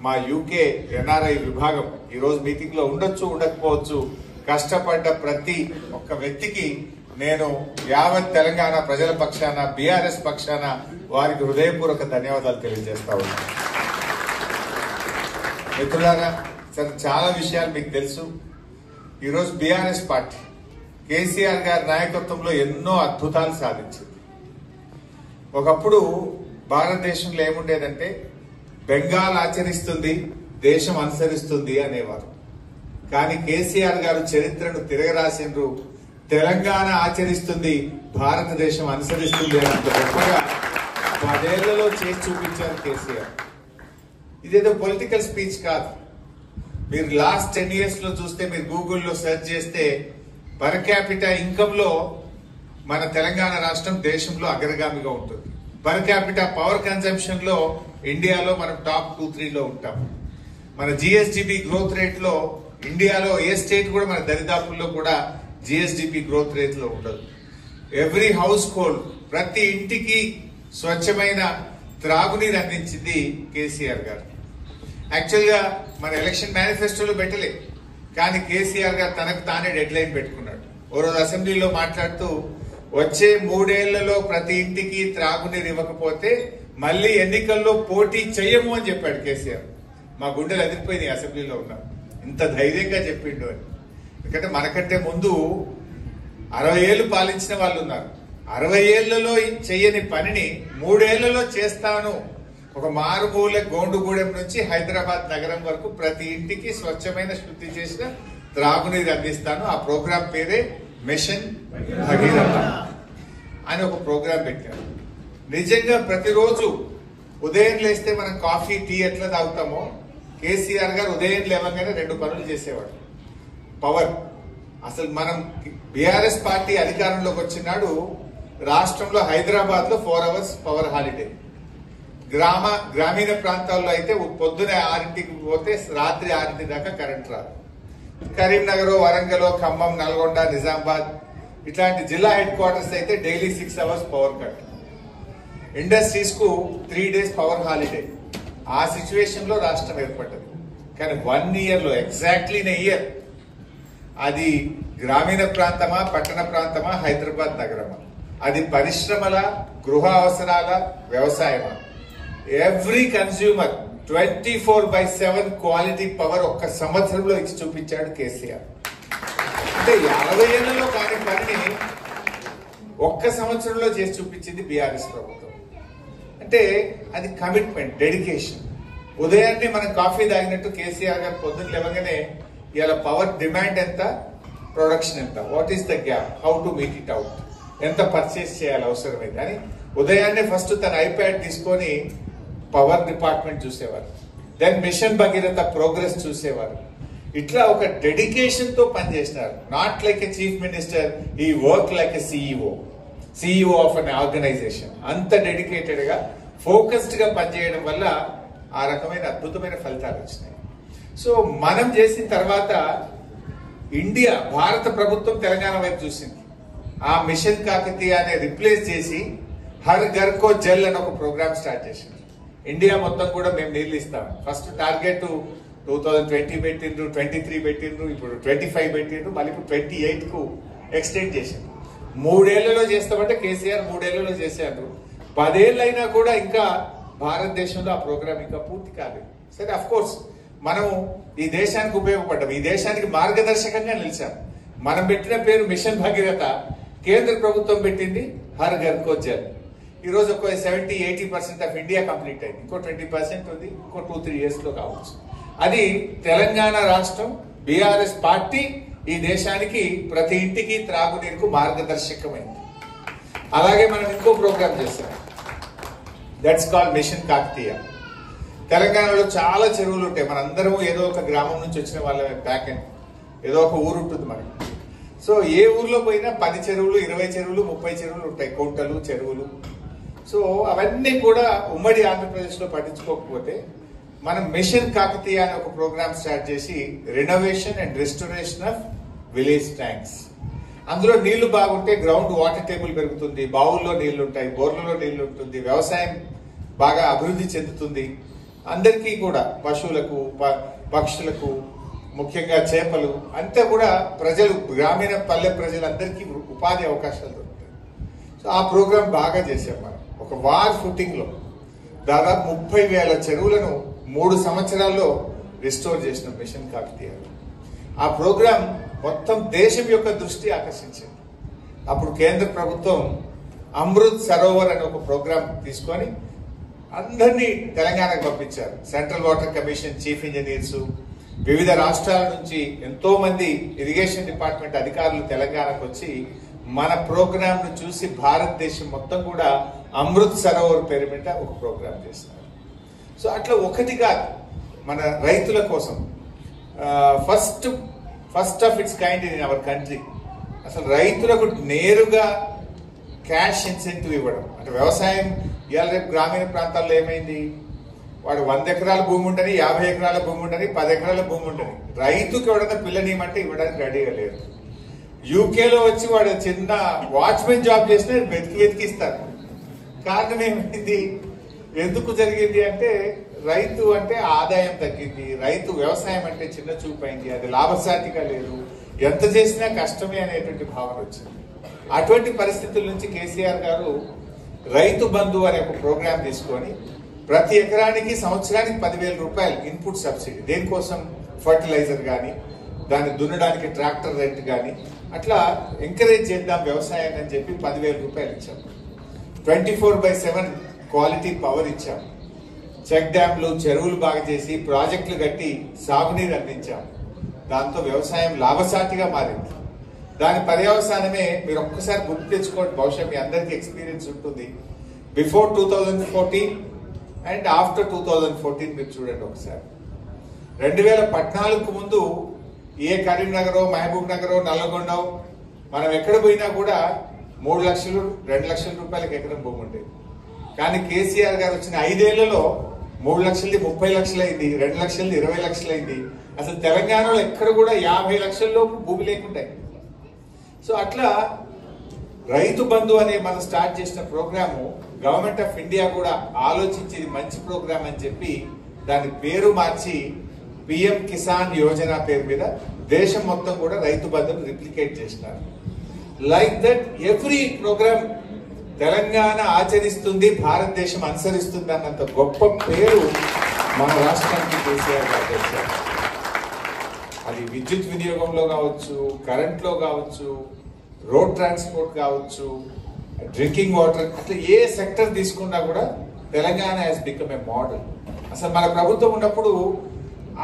మా యూకే ఎన్ఆర్ఐ విభాగం ఈ రోజు మీటింగ్ లో ఉండొచ్చు, ఉండకపోవచ్చు, కష్టపడ్డ ప్రతి ఒక్క వ్యక్తికి నేను యావత్ తెలంగాణ ప్రజల పక్షాన, బీఆర్ఎస్ పక్షాన వారికి హృదయపూర్వక ధన్యవాదాలు తెలియజేస్తా ఉన్నాను. మిత్రులారా, చాలా విషయాలు మీకు తెలుసు. ఈరోజు బీఆర్ఎస్ పార్టీ కేసీఆర్ గారి నాయకత్వంలో ఎన్నో అద్భుతాలు సాధించింది. ఒకప్పుడు భారతదేశంలో ఏముండేదంటే బెంగాల్ ఆచరిస్తుంది, దేశం అనుసరిస్తుంది అనేవారు. కానీ కేసీఆర్ గారు చరిత్రను తిరగరాసిండ్రు, తెలంగాణ ఆచరిస్తుంది, భారతదేశం అనుసరిస్తుంది అని అంత గొప్పగా 10 ఏళ్లలో చేసి చూపించారు కేసీఆర్. ఇదేదో పొలిటికల్ స్పీచ్ కాదు. మీరు లాస్ట్ 10 years లో చూస్తే, మీరు గూగుల్లో సెర్చ్ చేస్తే పర్ క్యాపిటా ఇన్కమ్ లో మన తెలంగాణ రాష్ట్రం దేశంలో అగ్రగామిగా ఉంటుంది. పర్ క్యాపిటా పవర్ కన్సంప్షన్ లో ఇండియాలో మనం టాప్ 2-3లో ఉంటాం. మన జిఎస్డిపి గ్రోత్ రేట్ లో ఇండియాలో ఏ స్టేట్ కూడా మన దరిదాపుల్లో కూడా జిఎస్డిపి గ్రోత్ రేట్ లో ఉండదు. ఎవ్రీ హౌస్ హోల్డ్, ప్రతి ఇంటికి స్వచ్ఛమైన త్రాగునీరు అందించింది కేసీఆర్ గారు. యాక్చువల్ గా మన ఎలక్షన్ మేనిఫెస్టోలో పెట్టలే, కానీ కేసీఆర్ గారు తనకు తానే డెడ్ లైన్ పెట్టుకున్నాడు. ఓ రోజు అసెంబ్లీలో మాట్లాడుతూ వచ్చే 3 ఏళ్లలో ప్రతి ఇంటికి త్రాగునీరు ఇవ్వకపోతే మళ్ళీ ఎన్నికల్లో పోటీ చెయ్యము అని చెప్పాడు కేసీఆర్. మా గుండెలు అదిరిపోయినాయి అసెంబ్లీలో ఉన్నాం, ఇంత ధైర్యంగా చెప్పిండు అని. ఎందుకంటే మనకంటే ముందు 60 ఏళ్లు పాలించిన వాళ్ళు ఉన్నారు. 60 ఏళ్లలో చెయ్యని పనిని 3 ఏళ్లలో చేస్తాను. ఒక మారుమూల గోండుగూడెం నుంచి హైదరాబాద్ నగరం వరకు ప్రతి ఇంటికి స్వచ్ఛమైన శుద్ధి చేసిన త్రాగునీరు అందిస్తాను. ఆ ప్రోగ్రాం పేరే మిషన్ భగీరథ అని ఒక ప్రోగ్రాం పెట్టారు. నిజంగా ప్రతిరోజు ఉదయం లేస్తే మనం కాఫీ, టీ ఎట్లా తాగుతామో కేసీఆర్ గారు ఉదయం లేవగానే 2 పనులు చేసేవాడు. పవర్, అసలు మనం బీఆర్ఎస్ పార్టీ అధికారంలోకి వచ్చినాడు రాష్ట్రంలో హైదరాబాద్ లో 4 hours పవర్ హాలిడే. గ్రామీణ ప్రాంతాల్లో అయితే పొద్దున 6ంటికి పోతే రాత్రి 6ంటి దాకా కరెంట్ రాదు. కరీంనగర్, వరంగల్, ఖమ్మం, నల్గొండ, నిజామాబాద్ ఇట్లాంటి జిల్లా హెడ్ క్వార్టర్స్ అయితే daily 6 hours power cut. Industries కు 3 days పవర్ హాలిడే. ఆ సిచ్యువేషన్ లో రాష్ట్రం ఏర్పడ్డది. కానీ 1 year లో ఎగ్జాక్ట్లీ ఇన్ ఇయర్ అది గ్రామీణ ప్రాంతమా, పట్టణ ప్రాంతమా, హైదరాబాద్ నగరమా, అది పరిశ్రమల, గృహ అవసరాల, వ్యవసాయమా, ఎవ్రీ కన్స్యూమర్ 24/7 క్వాలిటీ పవర్ ఒక్క సంవత్సరంలో ఇచ్చి చూపించాడు కేసీఆర్. అంటే 50 ఏళ్లలో కాని పనిని ఒక్క సంవత్సరంలో చేసి చూపించింది బీఆర్ఎస్ ప్రభుత్వం. అంటే అది కమిట్మెంట్, డెడికేషన్. ఉదయాన్నే మనం కాఫీ తాగినట్టు కేసీఆర్ గారు పొద్దున్న లేవగానే ఇలా పవర్ డిమాండ్ ఎంత, ప్రొడక్షన్ ఎంత, what is the gap, how to meet it out, ఎంత పర్చేస్ చేయాలి అవసరమైంది అని ఉదయాన్నే ఫస్ట్ తన ఐప్యాడ్ తీసుకొని పవర్ డిపార్ట్మెంట్ చూసేవారు. దెన్ మిషన్ భగీరథ ప్రోగ్రెస్ చూసేవారు. ఇట్లా ఒక డెడికేషన్ తో పనిచేసినారు. Not like a chief minister, ఈ work like a CEO of an organization. అంత డెడికేటెడ్ గా, ఫోకస్డ్ గా పనిచేయడం వల్ల ఆ రకమైన అద్భుతమైన ఫలితాలు వచ్చినాయి. సో మనం చేసిన తర్వాత ఇండియా, భారత ప్రభుత్వం తెలంగాణ వైపు చూసింది. ఆ మిషన్ కాకతీయాన్ని రిప్లేస్ చేసి హర్ ఘర్ కో జల్ అని ఒక ప్రోగ్రామ్ స్టార్ట్ చేసింది. ఇండియా మొత్తం కూడా మేము నీళ్లు ఇస్తాం. ఫస్ట్ టార్గెట్ 2020 పెట్టిండ్రు, 23 పెట్టిండ్రు, ఇప్పుడు 25 పెట్టిండ్రు, మళ్ళీ ఇప్పుడు 28 కు ఎక్స్టెండ్ చేసిండ్రు. 3 ఏళ్లలో చేస్తామంటే కేసీఆర్ 3 ఏళ్లలో చేశారు. 10 ఏళ్ళైనా కూడా ఇంకా భారతదేశంలో ఆ ప్రోగ్రామ్ ఇంకా పూర్తి కాలేదు. సరే, అఫ్ కోర్స్ మనం ఈ దేశానికి ఉపయోగపడ్డాం, ఈ దేశానికి మార్గదర్శకంగా నిలిచాం. మనం పెట్టిన పేరు మిషన్ భగీరథ, కేంద్ర ప్రభుత్వం పెట్టింది హర్ ఘర్ కో జల్. ఈ రోజు ఒక 70-80% ఆఫ్ ఇండియా కంప్లీట్ అయింది. ఇంకో 20% ఉంది, ఇంకో 2-3 years లో కావచ్చు. అది తెలంగాణ రాష్ట్రం, బీఆర్ఎస్ పార్టీ ఈ దేశానికి ప్రతి ఇంటికి త్రాగునీరుకు మార్గదర్శకమైంది. అలాగే మనం ఇంకో ప్రోగ్రామ్ చేశాం, దట్స్ కాల్డ్ మిషన్ కాకతీయ. తెలంగాణలో చాలా చెరువులు ఉంటాయి. మనందరము ఏదో ఒక గ్రామం నుంచి వచ్చిన వాళ్ళ బ్యాక్ ఎండ్, ఏదో ఒక ఊరు ఉంటుంది మనకి. సో ఏ ఊర్లో పోయినా 10 చెరువులు, 20 చెరువులు, 30 చెరువులు ఉంటాయి, కుంటలు, చెరువులు. సో అవన్నీ కూడా ఉమ్మడి ఆంధ్రప్రదేశ్ లో పట్టించుకోకపోతే మనం మిషన్ కాకతీయ అనే ఒక ప్రోగ్రామ్ స్టార్ట్ చేసి renovation and restoration of village tanks. అందులో నీళ్లు బాగుంటే గ్రౌండ్ వాటర్ టేబుల్ పెరుగుతుంది, బావుల్లో నీళ్లు ఉంటాయి, బోర్లలో నీళ్లు ఉంటుంది, వ్యవసాయం బాగా అభివృద్ధి చెందుతుంది. అందరికీ కూడా, పశువులకు, పక్షులకు, ముఖ్యంగా చేపలు అంతా కూడా ప్రజలు, గ్రామీణ పల్లె ప్రజలందరికీ ఉపాధి అవకాశాలు దొరుకుతాయి. సో ఆ ప్రోగ్రాం బాగా చేసాం మనం. ఒక వార్ ఫుటింగ్ లో దాదాపు 30,000 చెరువులను 3 సంవత్సరాల్లో రిస్టోర్ చేసిన మిషన్ కాకతీయ. ఆ ప్రోగ్రాం మొత్తం దేశం యొక్క దృష్టి ఆకర్షించింది. అప్పుడు కేంద్ర ప్రభుత్వం అమృత్ సరోవర్ అనే ఒక ప్రోగ్రాం తీసుకొని అందరినీ తెలంగాణకు పంపించారు. Central water commission chief engineers, వివిధ రాష్ట్రాల నుంచి ఎంతో మంది ఇరిగేషన్ డిపార్ట్మెంట్ అధికారులు తెలంగాణకు వచ్చి మన ప్రోగ్రామ్ ను చూసి భారతదేశం మొత్తం కూడా అమృత్ సరోవర్ పేరు మీద ఒక ప్రోగ్రామ్ చేస్తున్నారు. సో అట్లా ఒకటిగా మన రైతుల కోసం first of it's kind in our country అసలు రైతులకు నేరుగా క్యాష్ ఇన్సెంటివ్ ఇవ్వడం. అంటే వ్యవసాయం ఇవాళ రేపు గ్రామీణ ప్రాంతాల్లో ఏమైంది, వాడు 100 ఎకరాల భూమి ఉండని, 50 ఎకరాల భూమి ఉండని, 10 ఎకరాల భూమి ఉండని, రైతుకి ఎవడన్నా పిల్లనియమంటే ఇవ్వడానికి రెడీగా లేదు. యూకేలో వచ్చి వాడు చిన్న వాచ్మెన్ జాబ్ చేసినా వెతికిస్తారు. కారణం ఏమైంది, ఎందుకు జరిగింది అంటే రైతు అంటే ఆదాయం తగ్గింది, రైతు వ్యవసాయం అంటే చిన్న చూపైంది, అది లాభసాటిగా లేదు, ఎంత చేసినా కష్టమే అనేటువంటి భావన వచ్చింది. అటువంటి పరిస్థితుల నుంచి కేసీఆర్ గారు రైతు బంధు అనే ఒక ప్రోగ్రాం తీసుకొని ప్రతి ఎకరానికి సంవత్సరానికి 10,000 రూపాయలు ఇన్పుట్ సబ్సిడీ, దేనికోసం ఫర్టిలైజర్ కానీ, దాన్ని దున్నడానికి ట్రాక్టర్ రెంట్ కానీ, అట్లా ఎంకరేజ్ చేద్దాం వ్యవసాయాన్ని అని చెప్పి 10,000 రూపాయలు ఇచ్చాం. 24/7 క్వాలిటీ పవర్ ఇచ్చాం. చెక్ డ్యాంలు, చెరువులు బాగా చేసి ప్రాజెక్టులు కట్టి సాగునీరు అందించాం. దాంతో వ్యవసాయం లాభసాటిగా మారింది. దాని పర్యవసానమే మీరు ఒక్కసారి గుర్తు తెచ్చుకోండి, బహుశా మీ అందరికీ ఎక్స్పీరియన్స్ ఉంటుంది. బిఫోర్ 2014 అండ్ ఆఫ్టర్ 2014 మీరు చూడండి ఒకసారి. 2014కు ముందు ఏ కరీంనగర్, మహబూబ్ నగర్, నల్లగొండ మనం ఎక్కడ పోయినా కూడా 3 లక్షలు 2 లక్షల రూపాయలకి ఎకరం భూమి ఉండేది. కానీ కేసీఆర్ గారు వచ్చిన 5 ఏళ్లలో 3 లక్షలది 30 లక్షలైంది, 2 లక్షలది 20 లక్షలైంది. అసలు తెలంగాణలో ఎక్కడ కూడా 50 లక్షల్లోపు భూమి లేకుంటాయి. సో అట్లా రైతు బంధు అనే మనం స్టార్ట్ చేసిన ప్రోగ్రాము గవర్నమెంట్ ఆఫ్ ఇండియా కూడా ఆలోచించేది మంచి ప్రోగ్రామ్ అని చెప్పి దాని పేరు మార్చి పిఎం కిసాన్ యోజన పేరు మీద దేశం మొత్తం కూడా రైతు బంధును రిప్లికేట్ చేసినారు. Like that every program Telangana ఆచరిస్తుంది, భారతదేశం అనుసరిస్తుంది అన్నంత గొప్ప పేరు మన రాష్ట్రానికి కేసీఆర్ గారు తెచ్చారు. అది విద్యుత్ వినియోగంలో కావచ్చు, కరెంట్ లో కావచ్చు, రోడ్ ట్రాన్స్పోర్ట్ కావచ్చు, డ్రింకింగ్ వాటర్, అట్లా ఏ సెక్టర్ తీసుకున్నా కూడా Telangana has become a model. అసలు మన ప్రభుత్వం ఉన్నప్పుడు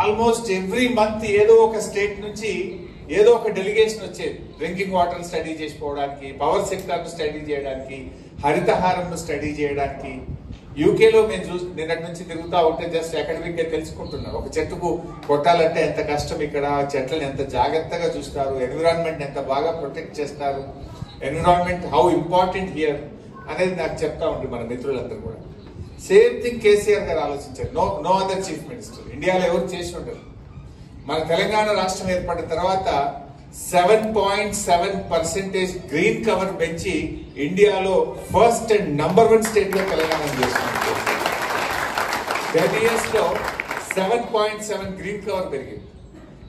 ఆల్మోస్ట్ ఎవ్రీ మంత్ ఏదో ఒక స్టేట్ నుంచి ఏదో ఒక డెలిగేషన్ వచ్చేది. డ్రింకింగ్ వాటర్ స్టడీ చేసుకోవడానికి, పవర్ సెక్టర్ స్టడీ చేయడానికి, హరితహారం స్టడీ చేయడానికి. యూకేలో మేము నిన్నటి నుంచి తిరుగుతా ఉంటే జస్ట్ అకాడమిక్ గా తెలుసుకుంటున్నాం. ఒక చెట్టుకు కొట్టాలంటే ఎంత కష్టం, ఇక్కడ చెట్లను ఎంత జాగ్రత్తగా చూస్తారు, ఎన్విరాన్మెంట్ ఎంత బాగా ప్రొటెక్ట్ చేస్తారు, ఎన్విరాన్మెంట్ హౌ ఇంపార్టెంట్ హియర్ అనేది నాకు చెప్తా ఉంటుంది మన మిత్రులందరూ కూడా. సేమ్ థింగ్ కేసీఆర్ గారు ఆలోచించారు. నో అదర్ చీఫ్ మినిస్టర్ ఇండియాలో ఎవరు చేసి ఉంటారు. మన తెలంగాణ రాష్ట్రం ఏర్పడిన తర్వాత 7.7% గ్రీన్ కవర్ పెంచి ఇండియాలో ఫస్ట్ అండ్ నంబర్ 1 స్టేట్ లో తెలంగాణ చేసినారు. 10 years లో 7.7 గ్రీన్ కవర్ పెరిగింది.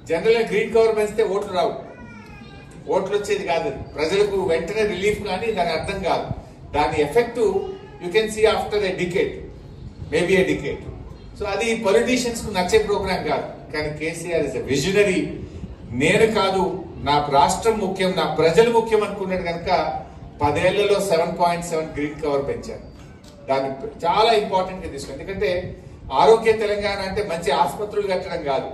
జనరల్ గా గ్రీన్ కవర్ పెంచితే ఓట్లు రావు, ఓట్లు వచ్చేది కాదు, ప్రజలకు వెంటనే రిలీఫ్ కానీ దాని అర్థం కాదు. దాని effect you can see after a decade, maybe a decade. So అది పొలిటీషియన్స్ కు నచ్చే ప్రోగ్రామ్ కాదు. కానీ కేసీఆర్ ఇస్ ఎ విజనరీ. నేను కాదు, నా రాష్ట్రం ముఖ్యం, నా ప్రజలు ముఖ్యం అనుకున్నాడు కనుక 10 ఏళ్లలో 7.7 గ్రీన్ కవర్ పెంచారు. దాన్ని చాలా ఇంపార్టెంట్ గా తీసుకుంది. ఎందుకంటే ఆరోగ్య తెలంగాణ అంటే మంచి ఆసుపత్రులు కట్టడం కాదు,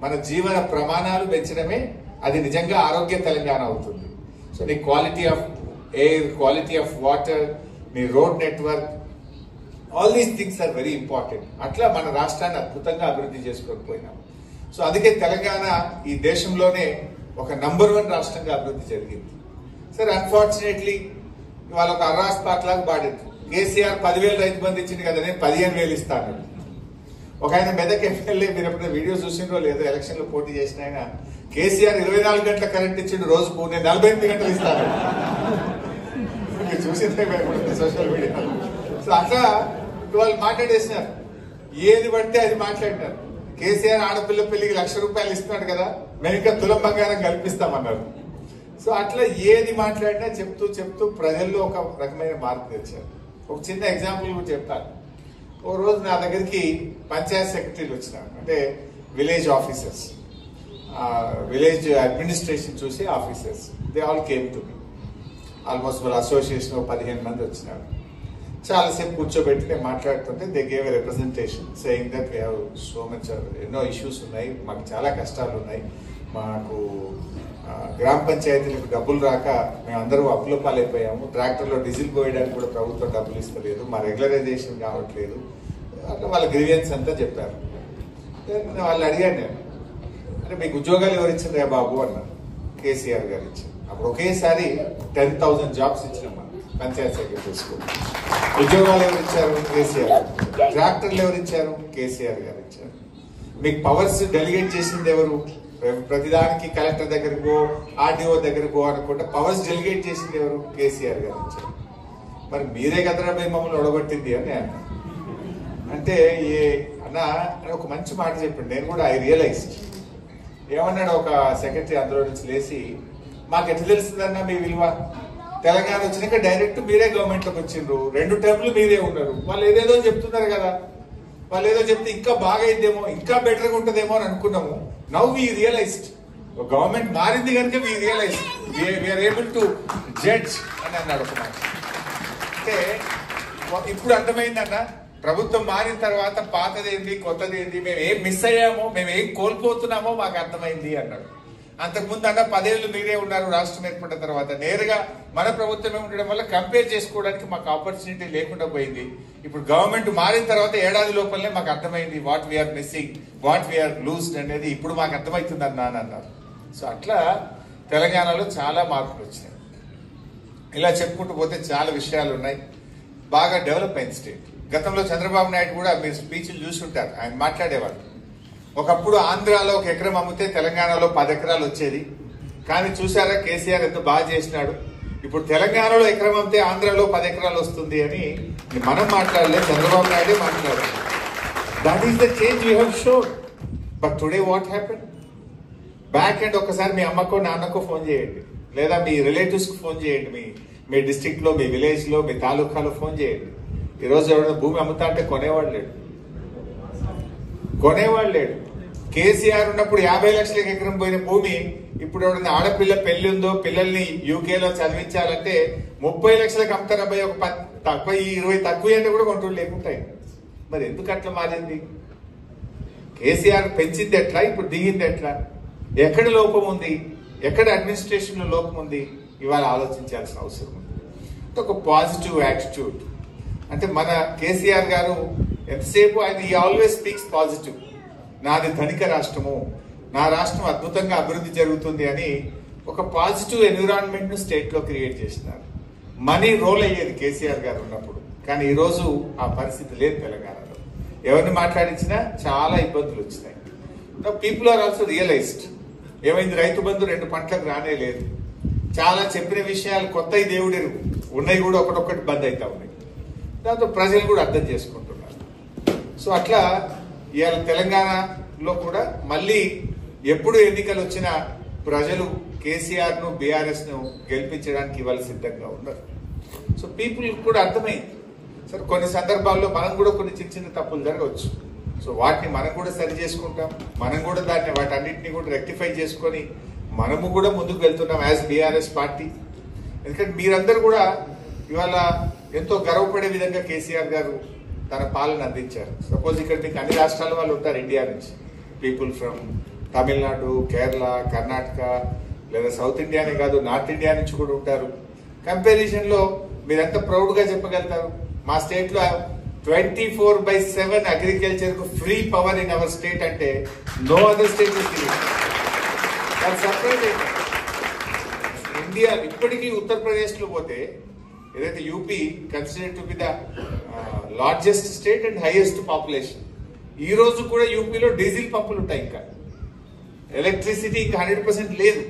మన జీవన ప్రమాణాలు పెంచడమే అది నిజంగా ఆరోగ్య తెలంగాణ అవుతుంది. సో నీ quality of air, quality of water, నీ road network, all these things are very important. అట్లా మన రాష్ట్రాన్ని అద్భుతంగా అభివృద్ధి చేసుకోకపోయినాం. సో అందుకే తెలంగాణ ఈ దేశంలోనే ఒక నంబర్ 1 రాష్ట్రంగా అభివృద్ధి జరిగింది. సరే అన్ఫార్చునేట్లీ ఇవాళ ఒక అర్రాస్ పాటలాగా పాడింది. కేసీఆర్ 10,000 రైతు బంధు ఇచ్చింది కదా, నేను 15,000 ఇస్తాను. ఒక ఆయన మెదక్ ఎమ్మెల్యే, మీరు ఎప్పుడైనా వీడియో చూసిండ్రో లేదో, ఎలక్షన్ లో పోటీ చేసిన ఆయన, కేసీఆర్ 24 గంటల కరెంట్ ఇచ్చిండు, రోజుకు నేను 48 గంటలు ఇస్తాను. మీరు చూసిందే సోషల్ మీడియా. సో అట్లా వాళ్ళు మాట్లాడేసినారు, ఏది పడితే అది మాట్లాడినారు. కేసీఆర్ ఆడపిల్ల పెళ్లికి ₹1,00,000 ఇస్తున్నాడు కదా, మేము ఇంకా తులం బంగారం కల్పిస్తామన్నారు. సో అట్లా ఏది మాట్లాడినా చెప్తూ చెప్తూ ప్రజల్లో ఒక రకమైన మార్పు తెచ్చారు. ఒక చిన్న ఎగ్జాంపుల్ కూడా చెప్తాను. ఓ రోజు నా దగ్గరికి పంచాయత్ సెక్రటరీలు వచ్చినారు, అంటే విలేజ్ ఆఫీసర్స్, విలేజ్ అడ్మినిస్ట్రేషన్ చూసి officers. They all came to me. Almost వాళ్ళ అసోసియేషన్ 15 మంది వచ్చినారు. చాలాసేపు కూర్చోబెట్టి నేను మాట్లాడుతుంటే they gave a representation saying that we have so much, ఎన్నో ఇష్యూస్ ఉన్నాయి, మాకు చాలా కష్టాలు ఉన్నాయి, మాకు గ్రామ పంచాయతీలకు డబ్బులు రాక మేమందరూ అప్పుల పాలైపోయాము, ట్రాక్టర్లో డీజిల్ పోయడానికి కూడా ప్రభుత్వం డబ్బులు ఇస్తలేదు, మా రెగ్యులరైజేషన్ కావట్లేదు, అట్లా వాళ్ళ గ్రీవియన్స్ అంతా చెప్పారు. వాళ్ళు అడిగాను నేను, అంటే మీకు ఉద్యోగాలు ఎవరు ఇచ్చిండ్రా బాబు అన్నారు. కేసీఆర్ గారు ఇచ్చారు. అప్పుడు ఒకేసారి 10,000 జాబ్స్ ఇచ్చినాం మనం పంచాయత్ సెక్రటరీస్ కు. ఉద్యోగాలు ఎవరు ఇచ్చారు? కేసీఆర్ గారు. ట్రాక్టర్లు ఎవరు ఇచ్చారు? కేసీఆర్ గారు ఇచ్చారు. మీకు పవర్స్ డెలిగేట్ చేసింది ఎవరు? ప్రతిదానికి కలెక్టర్ దగ్గరకో ఆర్డీఓ దగ్గరకో అనుకుంటే పవర్స్ డెలిగేట్ చేసింది ఎవరు? కేసీఆర్ గారు ఇచ్చారు. మరి మీరే కదరా మేము మమ్మల్ని ఒడగొట్టింది అని అన్నా. అంటే అన్న ఒక మంచి మాట చెప్పండి. నేను కూడా ఐ రియలైజ్డ్. ఏమన్నాడు ఒక సెక్రటరీ అందులో నుంచి లేచి, మాకు ఎట్లా తెలుస్తుందన్నా మీ విలువ, తెలంగాణ వచ్చినాక డైరెక్ట్ మీరే గవర్నమెంట్ లోకి వచ్చిండ్రు, 2 టర్మ్లు మీరే ఉన్నారు, వాళ్ళు ఏదేదో చెప్తున్నారు కదా, వాళ్ళు ఏదో చెప్తే ఇంకా బాగా అయిద్దేమో, ఇంకా బెటర్ గా ఉంటదేమో అని అనుకున్నాము. నౌ వీ రియలైజ్డ్, గవర్నమెంట్ మారింది కనుక we realised, we are able to judge అని అన్నాడు ఒక మాట. అంటే ఇప్పుడు అర్థమైందన్న, ప్రభుత్వం మారిన తర్వాత పాతదేంది కొత్తదేంది, మేము ఏం మిస్ అయ్యామో, మేము ఏం కోల్పోతున్నామో మాకు అర్థమైంది అన్నాడు. అంతకుముందు అన్న 10 ఏళ్ళు మీరే ఉన్నారు రాష్ట్రం ఏర్పడిన తర్వాత. నేరుగా మన ప్రభుత్వమే ఉండడం వల్ల కంపేర్ చేసుకోవడానికి మాకు ఆపర్చునిటీ లేకుండా పోయింది. ఇప్పుడు గవర్నమెంట్ మారిన తర్వాత ఏడాది లోపలనే మాకు అర్థమైంది what we are missing, what we are loosed అనేది ఇప్పుడు మాకు అర్థమవుతుంది అని అన్నారు. సో అట్లా తెలంగాణలో చాలా మార్పులు వచ్చినాయి. ఇలా చెప్పుకుంటూ పోతే చాలా విషయాలు ఉన్నాయి. బాగా డెవలప్ అయింది స్టేట్. గతంలో చంద్రబాబు నాయుడు కూడా మీరు స్పీచ్లు చూసుంటారు, ఆయన మాట్లాడేవాడు. ఒకప్పుడు ఆంధ్రాలో 1 ఎకరం అమ్మితే తెలంగాణలో 10 ఎకరాలు వచ్చేది. కానీ చూసారా కేసీఆర్ ఎంత బాగా చేసినాడు. ఇప్పుడు తెలంగాణలో ఎకరం అమ్మితే ఆంధ్రాలో 10 ఎకరాలు వస్తుంది అని మనం మాట్లాడలేదు, చంద్రబాబు నాయుడే మాట్లాడారు. That is the change you have showed. But today what happen? Back and ఒకసారి మీ అమ్మకో నాన్నకో ఫోన్ చేయండి, లేదా మీ రిలేటివ్స్ కు ఫోన్ చేయండి, మీ డిస్ట్రిక్ట్ లో, మీ విలేజ్ లో, మీ తాలూకాలో ఫోన్ చేయండి. ఈరోజు ఎవరైనా భూమి అమ్ముతా అంటే కొనేవాడు లేడు. కేసీఆర్ ఉన్నప్పుడు 50 లక్షలకు ఎకరం పోయిన భూమి ఇప్పుడు ఎవరైనా ఆడపిల్ల పెళ్లి ఉందో, పిల్లల్ని యూకేలో చదివించాలంటే 30 లక్షలకు అమ్ముతారు. అబ్బాయి ఒక 10 తక్కువ, 20 తక్కువ అంటే కూడా కొంటూరు లేకుంటాయి. మరి ఎందుకు అట్లా మారింది? కేసీఆర్ పెంచింది ఎట్లా, ఇప్పుడు దిగింది ఎట్లా? ఎక్కడ లోపం ఉంది, ఎక్కడ అడ్మినిస్ట్రేషన్ లో లోపం ఉంది, ఇవాళ ఆలోచించాల్సిన అవసరం ఉంది. ఒక పాజిటివ్ యాటిట్యూడ్. అంటే మన కేసీఆర్ గారు ఎంతసేపు ఆయన ఆల్వేస్ స్పీక్స్ పాజిటివ్. నాది ధనిక రాష్ట్రము, నా రాష్ట్రం అద్భుతంగా అభివృద్ధి జరుగుతుంది అని ఒక పాజిటివ్ ఎన్విరాన్మెంట్ ను స్టేట్ లో క్రియేట్ చేసినారు. మనీ రోల్ అయ్యేది కేసీఆర్ గారు ఉన్నప్పుడు, కానీ ఈ రోజు ఆ పరిస్థితి లేదు తెలంగాణలో. ఎవరిని మాట్లాడించినా చాలా ఇబ్బందులు వచ్చినాయి. People are also realised. ఏమైంది, రైతు బంధు 2 పంటలకు రానే లేదు. చాలా చెప్పిన విషయాలు కొత్తవి దేవుడి ఉన్నాయి కూడా ఒకటొక్కటి బంద్ అవుతా ఉన్నాయి. దాంతో ప్రజలు కూడా అర్థం చేసుకుంటున్నారు. సో అట్లా ఇవాళ తెలంగాణలో కూడా మళ్ళీ ఎప్పుడు ఎన్నికలు వచ్చినా ప్రజలు కేసీఆర్ ను, బీఆర్ఎస్ ను గెలిపించడానికి ఇవాళ సిద్ధంగా ఉన్నారు. సో పీపుల్ కూడా అర్థమైంది. సరే కొన్ని సందర్భాల్లో మనం కూడా కొన్ని చిన్న తప్పులు జరగవచ్చు. సో వాటిని మనం కూడా సరి చేసుకుంటాం. మనం కూడా వాటన్నిటిని కూడా రెక్టిఫై చేసుకొని మనము కూడా ముందుకు వెళ్తున్నాం యాజ్ బీఆర్ఎస్ పార్టీ. ఎందుకంటే మీరందరూ కూడా ఇవాళ ఎంతో గర్వపడే విధంగా కేసీఆర్ గారు తన పాలన అందించారు. సపోజ్ ఇక్కడ మీకు అన్ని రాష్ట్రాల వాళ్ళు ఉంటారు ఇండియా నుంచి, పీపుల్ ఫ్రమ్ తమిళనాడు, కేరళ, కర్ణాటక, లేదా సౌత్ ఇండియానే కాదు నార్త్ ఇండియా నుంచి కూడా ఉంటారు. కంపారిజన్ లో మీరెంత ప్రౌడ్ గా చెప్పగలుగుతారు? మా స్టేట్ లో 24/7 అగ్రికల్చర్ కు free power in our state అంటే no other state surprise. India ఇప్పటికీ ఉత్తరప్రదేశ్ లో పోతే ఏదైతే UP considered to be the largest state and highest population, ఈ రోజు కూడా యూపీలో డీజిల్ పంపులు ఉంటాయి. ఇంకా ఎలక్ట్రిసిటీ ఇంకా 100% లేదు.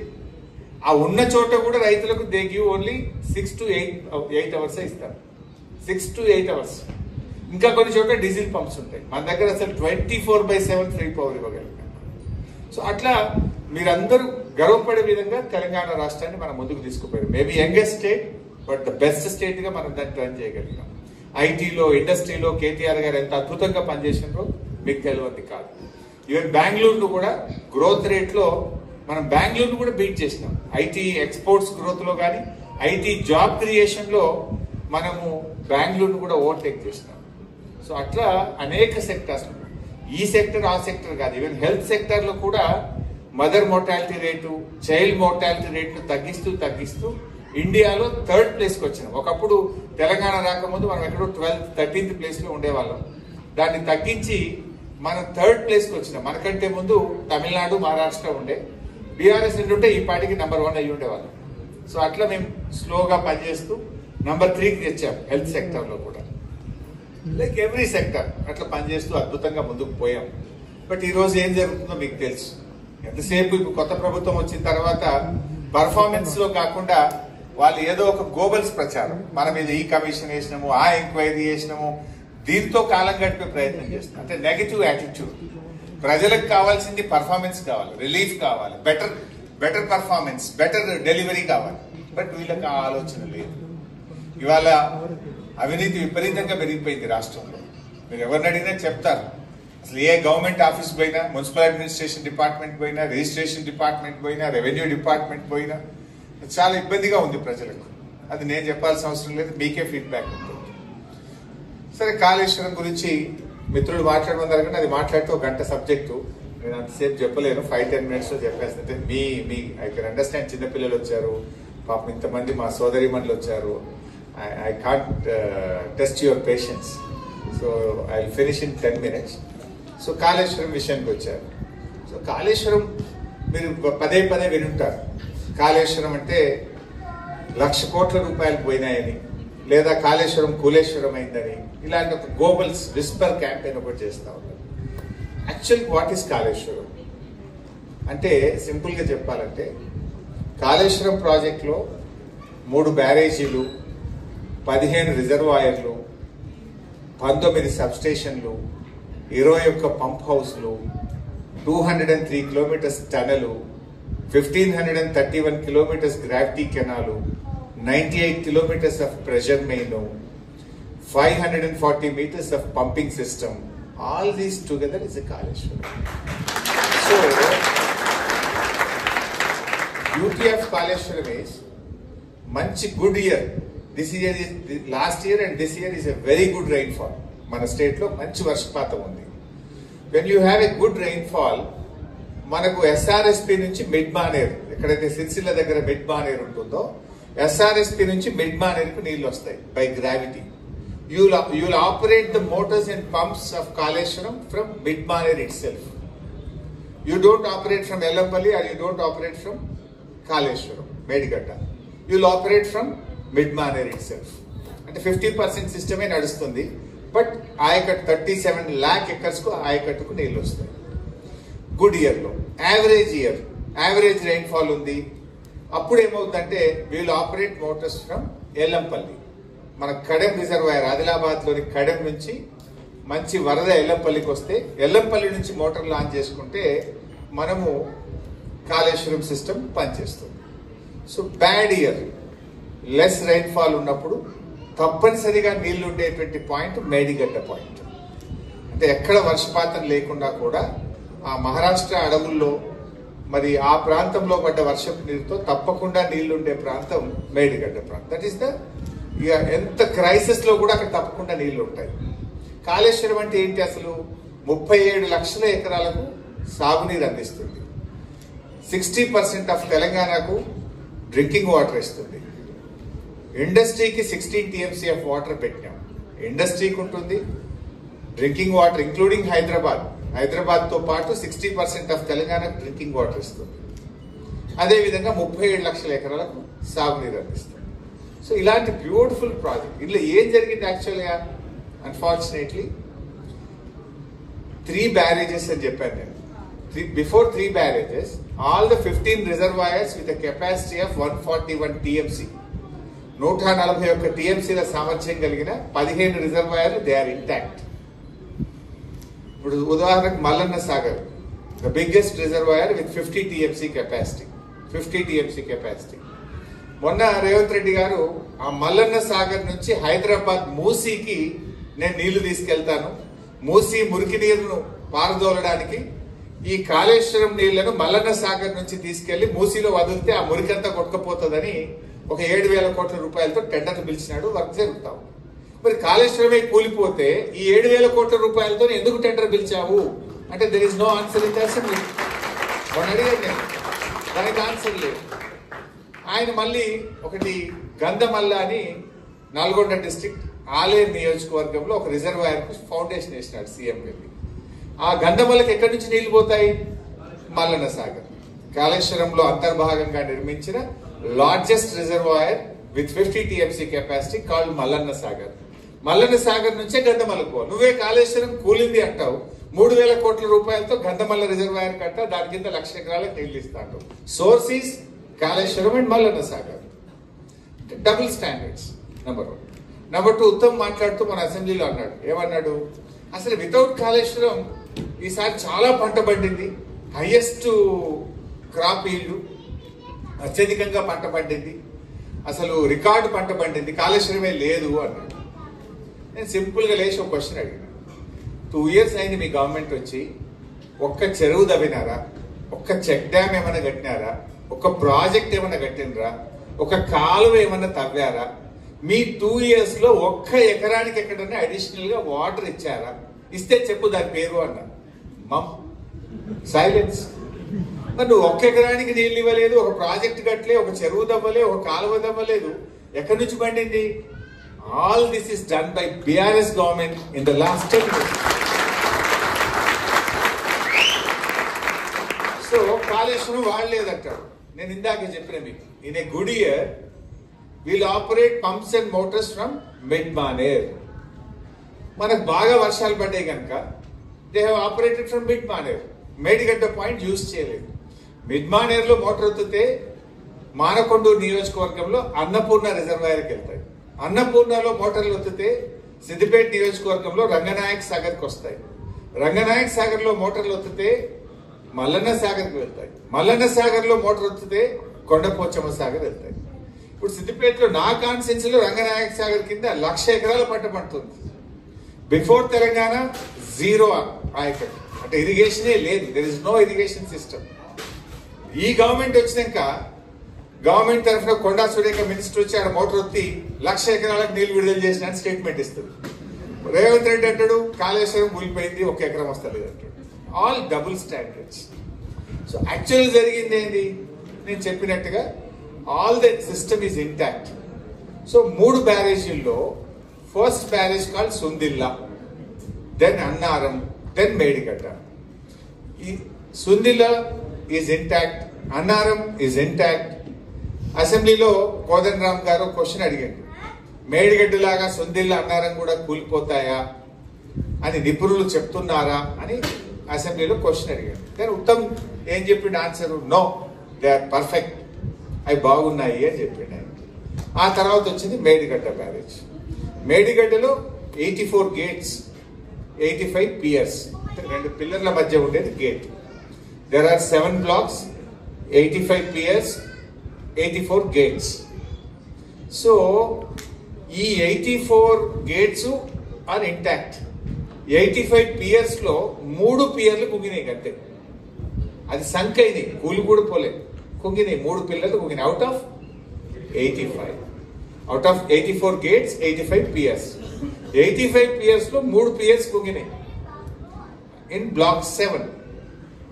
ఆ ఉన్న చోట కూడా రైతులకు they give only 6 to 8 hours ఇస్తారు. 6 to 8 అవర్స్. ఇంకా కొన్ని చోట్ల డీజిల్ పంప్స్ ఉంటాయి. మన దగ్గర అసలు 24/7 ఫ్రీ పవర్ ఇవ్వగలుగుతాం. సో అట్లా మీరందరూ గర్వపడే విధంగా తెలంగాణ రాష్ట్రాన్ని మనం ముందుకు తీసుకుపోయారు. Maybe youngest state, but the best state గా మనం దాన్ని టర్న్ చేయగలిగాం. ఐటీలో, ఇండస్ట్రీలో కేటీఆర్ గారు ఎంత అద్భుతంగా పనిచేసినారో మీకు తెలియదు కాదు. ఈవెన్ బెంగళూరు కూడా గ్రోత్ రేట్ లో మనం బెంగళూరు కూడా బీట్ చేసినాం. ఐటీ ఎక్స్పోర్ట్స్ గ్రోత్ లో కానీ, ఐటీ జాబ్ క్రియేషన్ లో మనము బెంగళూరు కూడా ఓవర్టేక్ చేసినాం. సో అట్లా అనేక సెక్టర్స్, ఈ సెక్టర్ ఆ సెక్టర్ కాదు, ఈవెన్ హెల్త్ సెక్టర్ లో కూడా mother mortality rate, child mortality రేట్లు తగ్గిస్తూ ఇండియాలో 3rd ప్లేస్కి వచ్చినాం. ఒకప్పుడు తెలంగాణ రాకముందు మనం ఎక్కడో 12th, 13th ప్లేస్ లో ఉండేవాళ్ళం. దాన్ని తగ్గించి మనం 3rd ప్లేస్కి వచ్చినాం. మనకంటే ముందు తమిళనాడు, మహారాష్ట్ర ఉండే. బీఆర్ఎస్ ఉంటే ఈ పార్టీకి నెంబర్ 1 అయ్యి ఉండేవాళ్ళం. సో అట్లా మేము స్లోగా పనిచేస్తూ నెంబర్ 3కి తెచ్చాం హెల్త్ సెక్టర్ లో కూడా. లైక్ ఎవ్రీ సెక్టర్ అట్లా పనిచేస్తూ అద్భుతంగా ముందుకు పోయాం. బట్ ఈ రోజు ఏం జరుగుతుందో మీకు తెలుసు. ఎంతసేపు ఇప్పుడు కొత్త ప్రభుత్వం వచ్చిన తర్వాత పర్ఫార్మెన్స్ లో కాకుండా వాళ్ళు ఏదో ఒక గోబల్స్ ప్రచారం, మన మీద ఈ కమిషన్ వేసినాము, ఆ ఎంక్వైరీ చేసినాము, దీంతో కాలం గడిపే ప్రయత్నం చేస్తున్నాం. అంటే నెగటివ్ యాటిట్యూడ్. ప్రజలకు కావాల్సింది పర్ఫార్మెన్స్ కావాలి, రిలీఫ్ కావాలి, బెటర్ పర్ఫార్మెన్స్, బెటర్ డెలివరీ కావాలి. బట్ వీళ్ళకి ఆ ఆలోచన లేదు. ఇవాళ అవినీతి విపరీతంగా పెరిగిపోయింది రాష్ట్రంలో. మీరు ఎవరిని అడిగినా చెప్తారు. అసలు ఏ గవర్నమెంట్ ఆఫీస్ పోయినా, మున్సిపల్ అడ్మినిస్ట్రేషన్ డిపార్ట్మెంట్ పోయినా, రిజిస్ట్రేషన్ డిపార్ట్మెంట్ పోయినా, రెవెన్యూ డిపార్ట్మెంట్ పోయినా చాలా ఇబ్బందిగా ఉంది ప్రజలకు. అది నేను చెప్పాల్సిన అవసరం లేదు, మీకే ఫీడ్బ్యాక్ ఉంటుంది. సరే, కాళేశ్వరం గురించి మిత్రులు మాట్లాడమన్నారు కానీ అది మాట్లాడితే 1 గంట సబ్జెక్టు. నేను అంతసేపు చెప్పలేను, 5-10 minutes లో చెప్పేస్తుంటే మీ ఐ కెన్ అండర్స్టాండ్. చిన్నపిల్లలు వచ్చారు పాపం, ఇంతమంది మా సోదరిమణులు వచ్చారు. I can't test your patience, so I will finish in 10 minutes. So Kaleshwaram విషయానికి వచ్చారు. సో కాళేశ్వరం మీరు పదే వినుంటారు. కాళేశ్వరం అంటే 1,00,000 కోట్ల రూపాయలు పోయినాయని, లేదా కాళేశ్వరం కూలేశ్వరం అయిందని, ఇలాంటి ఒక గ్లోబల్ విస్పర్ క్యాంపెయిన్ ఒకటి చేస్తూ ఉన్నారు. యాక్చువల్ వాట్ ఈస్ కాళేశ్వరం అంటే, సింపుల్గా చెప్పాలంటే, కాళేశ్వరం ప్రాజెక్టులో 3 బ్యారేజీలు, 15 రిజర్వాయర్లు, 19 సబ్స్టేషన్లు, 21 పంప్ హౌస్లు, 203 kilometres tunnel, 1,531 kilometres gravity canal, 98 kilometers of pressure main, 540 meters of pumping system. All these together is a Kaleshwaram. So, beauty of Kaleshwaram is much good year. This year is last year and this year is a very good rainfall. Mana state lo manchi varshpatam undi. When you have a good rainfall, manaku SRSP nunchi mid maneru, ekkadaithe Sircilla daggara mid maneru untundo, SRSP నుంచి mid మానేరుకు నీళ్లు వస్తాయి by gravity. You will operate the motors and pumps of Kaleshwaram from mid maneru itself. You don't operate from Ellamapalli or you don't operate from Kaleshwaram, Medigatta. You will operate from mid maneru itself. అంటే 50% సిస్టమే నడుస్తుంది. But ఆయకట్టు 37 lakh acres కు ఆయకట్టుకు నీళ్లు వస్తాయి good year లో. Average rainfall ఉంది. అప్పుడు ఏమవుతుందంటే we'll operate motors from Yellampalli. మన కడెం రిజర్వాయర్, ఆదిలాబాద్ లోని కడెం నుంచి మంచి వరద ఎల్లంపల్లికి వస్తే, ఎల్లంపల్లి నుంచి మోటార్ లాంచ్ చేసుకుంటే మనము కాళేశ్వరం సిస్టమ్ పనిచేస్తుంది. So bad year, less rainfall ఉన్నప్పుడు తప్పనిసరిగా నీళ్లు ఉండేటువంటి పాయింట్ మేడిగడ్డ పాయింట్. అంటే ఎక్కడ వర్షపాతం లేకుండా కూడా ఆ మహారాష్ట్ర అడవుల్లో మరి ఆ ప్రాంతంలో పడ్డ వర్షపు నీరుతో తప్పకుండా నీళ్లుండే ప్రాంతం మేడిగడ్డ ప్రాంతం. దట్ ఈస్ ద, ఇక ఎంత క్రైసిస్ లో కూడా అక్కడ తప్పకుండా నీళ్లు ఉంటాయి. కాళేశ్వరం అంటే ఏంటి అసలు? 37 లక్షల ఎకరాలకు సాగునీరు అందిస్తుంది. 60% ఆఫ్ తెలంగాణకు డ్రింకింగ్ వాటర్ ఇస్తుంది. ఇండస్ట్రీకి 16 TMC ఆఫ్ వాటర్ పెట్టాం. ఇండస్ట్రీకి ఉంటుంది, డ్రింకింగ్ వాటర్ ఇంక్లూడింగ్ హైదరాబాద్ తో పాటు 60% ఆఫ్ తెలంగాణకు డ్రింకింగ్ వాటర్ ఇస్తుంది. అదేవిధంగా 37 లక్షల ఎకరాలకు సాగునీరు అందిస్తుంది. సో ఇలాంటి బ్యూటిఫుల్ ప్రాజెక్ట్. ఇందులో ఏం జరిగింది యాక్చువల్గా? అన్ఫార్చునేట్లీ 3 బ్యారేజెస్ అని చెప్పాను నేను. Before 3 barrages, all the 15 reservoirs with a capacity of 141 TMC, 141 TMCల సామర్థ్యం కలిగిన 15 రిజర్వాయర్లు దే ఆర్ ఇంటాక్ట్. ఇప్పుడు ఉదాహరణకు Mallanna Sagar, the biggest reservoir with 50 TMC capacity. మొన్న రేవంత్ రెడ్డి గారు ఆ మల్లన్న సాగర్ నుంచి హైదరాబాద్ మూసీకి నేను నీళ్లు తీసుకెళ్తాను, మూసీ మురికి నీరును పారదోలడానికి ఈ కాళేశ్వరం నీళ్లను మల్లన్న సాగర్ నుంచి తీసుకెళ్లి మూసీలో వదిలితే ఆ మురికంతా కొట్టుకుపోతుందని ఒక 7,000 కోట్ల రూపాయలతో టెండర్ పిలిచినాడు. వర్క్ జరుగుతావు. మరి కాళేశ్వరమే కూలిపోతే ఈ 7,000 కోట్ల రూపాయలతో ఎందుకు టెండర్ పిలిచావు అంటే there is no answer in the assembly. అడిగాను నేను, దానికి ఆన్సర్ లేదు. ఆయన మళ్ళీ ఒకటి గంధమల్ల అని నల్గొండ డిస్ట్రిక్ట్ ఆలేరు నియోజకవర్గంలో ఒక రిజర్వాయర్ కు ఫౌండేషన్ వేసినాడు సీఎం వెళ్ళి. ఆ గంధమల్లకి ఎక్కడి నుంచి నీళ్లు పోతాయి? మల్లన్న సాగర్. కాళేశ్వరంలో అంతర్భాగంగా నిర్మించిన largest reservoir with 50 TMC capacity called Mallanna Sagar. Mallanna Sagar నుంచే గంధమల్లకు పో. నువ్వే కాళేశ్వరం కూలింది అంటావు. 3,000 కోట్ల రూపాయలతో గంధమల్ల రిజర్వాయర్ కట్ట, దాని కింద 1,00,000 ఎకరాలకు నీళ్లు ఇస్తాడు. Source is Kaleshwaram and Mallanna Sagar. Double standards. Number 1. Number 2, Uttam మాట్లాడుతూ మన అసెంబ్లీలో అన్నాడు, ఏమన్నాడు? అసలు వితౌట్ కాళేశ్వరం ఈసారి చాలా పంట పండింది, హైయెస్ట్ క్రాప్ ఈల్డ్, అత్యధికంగా పంట పండింది, అసలు రికార్డు పంట పండింది, కాళేశ్వరమే లేదు అన్నాడు. నేను సింపుల్గా లేచి ఒక క్వశ్చన్ అడిగిన, 2 years అయింది మీ గవర్నమెంట్ వచ్చి, ఒక్క చెరువు దవ్వినారా? ఒక్క చెక్ డ్యామ్ ఏమైనా కట్టినారా? ఒక ప్రాజెక్ట్ ఏమైనా కట్టినరా? ఒక కాలువ ఏమైనా తవ్వారా? మీ 2 years లో ఒక్క ఎకరానికి ఎక్కడన్నా అడిషనల్ గా వాటర్ ఇచ్చారా? ఇస్తే చెప్పు దాని పేరు అన్నా. సైలెన్స్. మరి నువ్వు ఒక్క ఎకరానికి నీళ్ళు ఇవ్వలేదు, ఒక ప్రాజెక్ట్ కట్టలే, ఒక చెరువు దవ్వలే, ఒక కాలువ దవ్వలేదు, ఎక్కడి నుంచి పండింది? All this is done by BRS government in the last 10 years. So Kaleshwaram వాడలేదంటాడు. నేను ఇందాకే చెప్పిన మీకు, in a good year we'll operate pumps and motors from mid Maner. మనకు బాగా వర్షాలు పడ్డాయి కనుక they have operated from mid Maner. Medigadda point use చేయలేదు. మిడ్ మానేర్ లో మోటార్ ఎత్తితే మానకొండూరు నియోజకవర్గంలో అన్నపూర్ణ రిజర్వాయర్కి వెళ్తాయి. అన్నపూర్ణలో మోటార్లు ఎత్తితే సిద్దిపేట నియోజకవర్గంలో రంగనాయక్ సాగర్కి వస్తాయి. రంగనాయక్ సాగర్ లో మోటార్లు ఎత్తితే మల్లన్న సాగర్కి వెళ్తాయి. మల్లన్న సాగర్ లో మోటార్ ఎత్తితే కొండపోచమ్మ సాగర్ వెళ్తాయి. ఇప్పుడు సిద్దిపేటలో నా కాన్స్టిట్యున్సీ లో రంగనాయక్ సాగర్ కింద 1,00,000 ఎకరాల పంట పండుతుంది. బిఫోర్ తెలంగాణ జీరో ఆయకట్టు, అంటే ఇరిగేషనే లేదు. There is no irrigation system. ఈ గవర్నమెంట్ వచ్చినాక గవర్నమెంట్ తరఫున కొండా సురేఖ మినిస్టర్ వచ్చి ఆడ మోటార్ వచ్చి 1,00,000 ఎకరాలకు నీళ్లు విడుదల చేసిన స్టేట్మెంట్ ఇస్తుంది. రేవంత్ రెడ్డి అంటాడు కాళేశ్వరం కూలిపోయింది, 1 ఎకరం వస్తలేదు అంటాడు. All double standards. So actual జరిగింది ఏంటి? నేను చెప్పినట్టుగా all the system is intact. So 3 బ్యారేజీల్లో first barrage called Sundilla, then Annaram, then Medigadda. ఈ Sundilla is intact, Annaram is intact. అసెంబ్లీలో కోదండరామ్ గారు క్వశ్చన్ అడిగాడు, మేడిగడ్డలాగా సుందిల్లా అన్నారం కూడా కూలిపోతాయా అని నిపుణులు చెప్తున్నారా అని అసెంబ్లీలో క్వశ్చన్ అడిగాడు. కానీ ఉత్తమ్ ఏం చెప్పిండు answer? No, they are perfect, అవి బాగున్నాయి అని చెప్పిండు ఆయన. ఆ తర్వాత వచ్చింది మేడిగడ్డ బ్యారేజ్. మేడిగడ్డలో 84 గేట్స్, 85 పియర్స్, 2 పిల్లర్ల మధ్య ఉండేది gate. There are 7 blocks, 85 piers, 84 gates. So ఈ 84 గేట్స్ ఆర్ ఇంటాక్ట్. 85 పియర్స్ లో 3 పియర్లు కుంగినాయి అంతే. అది సంఖ్య, ఇది కూలి కూడా పోలే, కుంగినాయి. 3 పిల్లర్లు కుంగినాయి out of 85. Out of 84 gates, 85 piers. 85 piers లో 3 పియర్స్ కుంగినాయి ఇన్ బ్లాక్ 7.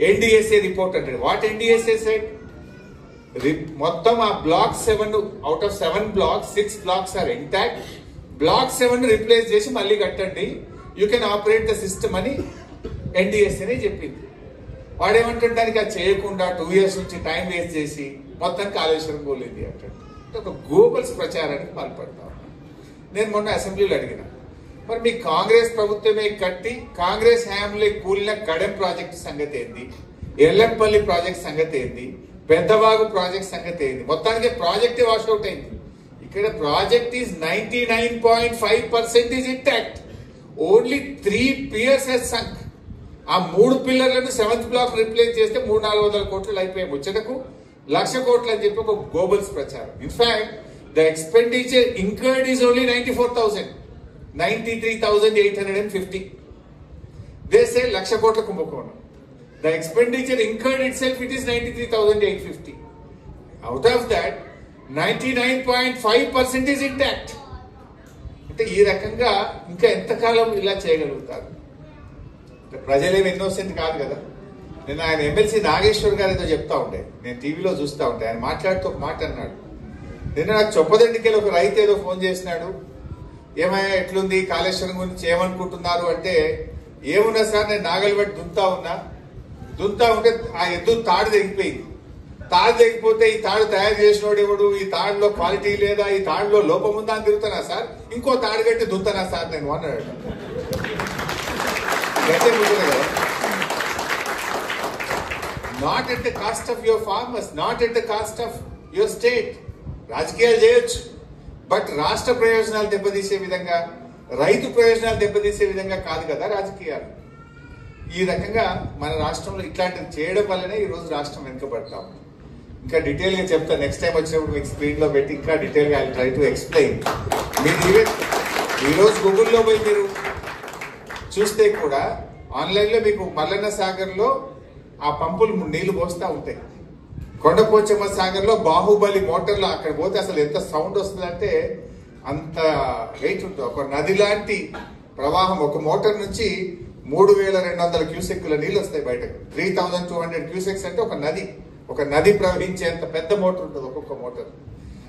ఎన్డిఎస్ఏ రిపోర్ట్ అంటే వాట్ ఎన్డిఎస్ఏ సెడ్? మొత్తం ఆ block 7 out of 7 blocks 6 blocks are intact. Block 7 replace చేసి మళ్ళీ కట్టండి, you can operate the system అని ఎన్డిఎస్ఏనే చెప్పింది. వాడేమంటాడు, దానికి అది చేయకుండా 2 years నుంచి టైం వేస్ట్ చేసి మొత్తం కాళేశ్వరం పోలేదు అంటాడు. ఒక గోబల్స్ ప్రచారానికి పాల్పడతాం. నేను మొన్న అసెంబ్లీలో అడిగిన, మరి మీ కాంగ్రెస్ ప్రభుత్వమే కట్టి కాంగ్రెస్ హయాంలో కూలిన కడెం ప్రాజెక్ట్ సంగతి ఏంది, ఎల్లంపల్లి ప్రాజెక్ట్ సంగతి ఏంది, పెద్దవాగు ప్రాజెక్ట్ సంగతి ఏంది? మొత్తానికి ప్రాజెక్ట్ వాష్అవుట్ అయింది. ఇక్కడ project is 99.5% is intact. Only 3 piers has sunk. ఆ 3 పిల్లర్లను 7th బ్లాక్ రిప్లేస్ చేస్తే 300-400 కోట్లు అయిపోయాయి. ముచ్చటకు 1,00,000 కోట్లు అని చెప్పి ఒక గోబల్స్ ప్రచారం. In fact the expenditure incurred is only 94,000, 93,850. They say 1,00,000 కోట్ల కుంభకోణం. The expenditure incurred itself, it is 93,850. Out of that, 99.5% is intact. అంటే ఈ రకంగా ఇంకా ఎంతకాలం ఇలా చేయగలుగుతారు? ప్రజలేమి ఇన్నోసెంట్ కాదు కదా. నేను ఆయన ఎమ్మెల్సీ నాగేశ్వర్ గారు ఏదో చెప్తా ఉండే, నేను టీవీలో చూస్తూ ఉంటే ఆయన మాట్లాడుతూ ఒక మాట అన్నాడు. నిన్న నాకు చొప్పదండికెళ్ళి ఒక రైతు ఏదో ఫోన్ చేసినాడు, ఏమయ్యా ఎట్లుంది కాళేశ్వరం గురించి ఏమనుకుంటున్నారు అంటే, ఏమున్నా సార్ నేను నాగలి బట్టి దుంతా ఉంటే ఆ ఎద్దు తాడు తెగిపోయింది. తాడు తెగిపోతే ఈ తాడు తయారు చేసినోడు ఎవడు, ఈ తాడులో క్వాలిటీ లేదా, ఈ తాడులో లోపం ఉందా అని తిరుగుతానా సార్, ఇంకో తాడు కట్టి దుంతానా సార్ నేను అన్నాడు. Not at the cost of your farmers, not at the cost of your state. రాజకీయాలు చేయొచ్చు, బట్ రాష్ట్ర ప్రయోజనాలు దెబ్బతీసే విధంగా, రైతు ప్రయోజనాలు దెబ్బతీసే విధంగా కాదు కదా రాజకీయాలు. ఈ రకంగా మన రాష్ట్రంలో ఇట్లాంటివి చేయడం వల్లనే ఈ రోజు రాష్ట్రం వెనుకబడతాం. ఇంకా డీటెయిల్ గా చెప్తా, నెక్స్ట్ టైం వచ్చినప్పుడు మీకు స్క్రీన్ లో పెట్టి ఇంకా డీటెయిల్ గా ఐ ట్రై టు ఎక్స్ప్లెయిన్. మీరు ఈవెన్ ఈరోజు గూగుల్లో పోయి మీరు చూస్తే కూడా ఆన్లైన్ లో మీకు మల్లన్న సాగర్ లో ఆ పంపులు నీళ్లు పోస్తా ఉంటాయి. కొండపోచమ్మ సాగర్ లో బాహుబలి మోటార్లు అక్కడ పోతే అసలు ఎంత సౌండ్ వస్తుందంటే అంత వెయిట్ ఉంటుంది. ఒక నది లాంటి ప్రవాహం, ఒక మోటార్ నుంచి 3200 క్యూసెక్కుల నీళ్ళు వస్తాయి బయటకు. 3200 క్యూసెక్స్ అంటే ఒక నది ప్రవహించేంత పెద్ద మోటార్ ఉంటుంది ఒక్కొక్క మోటార్.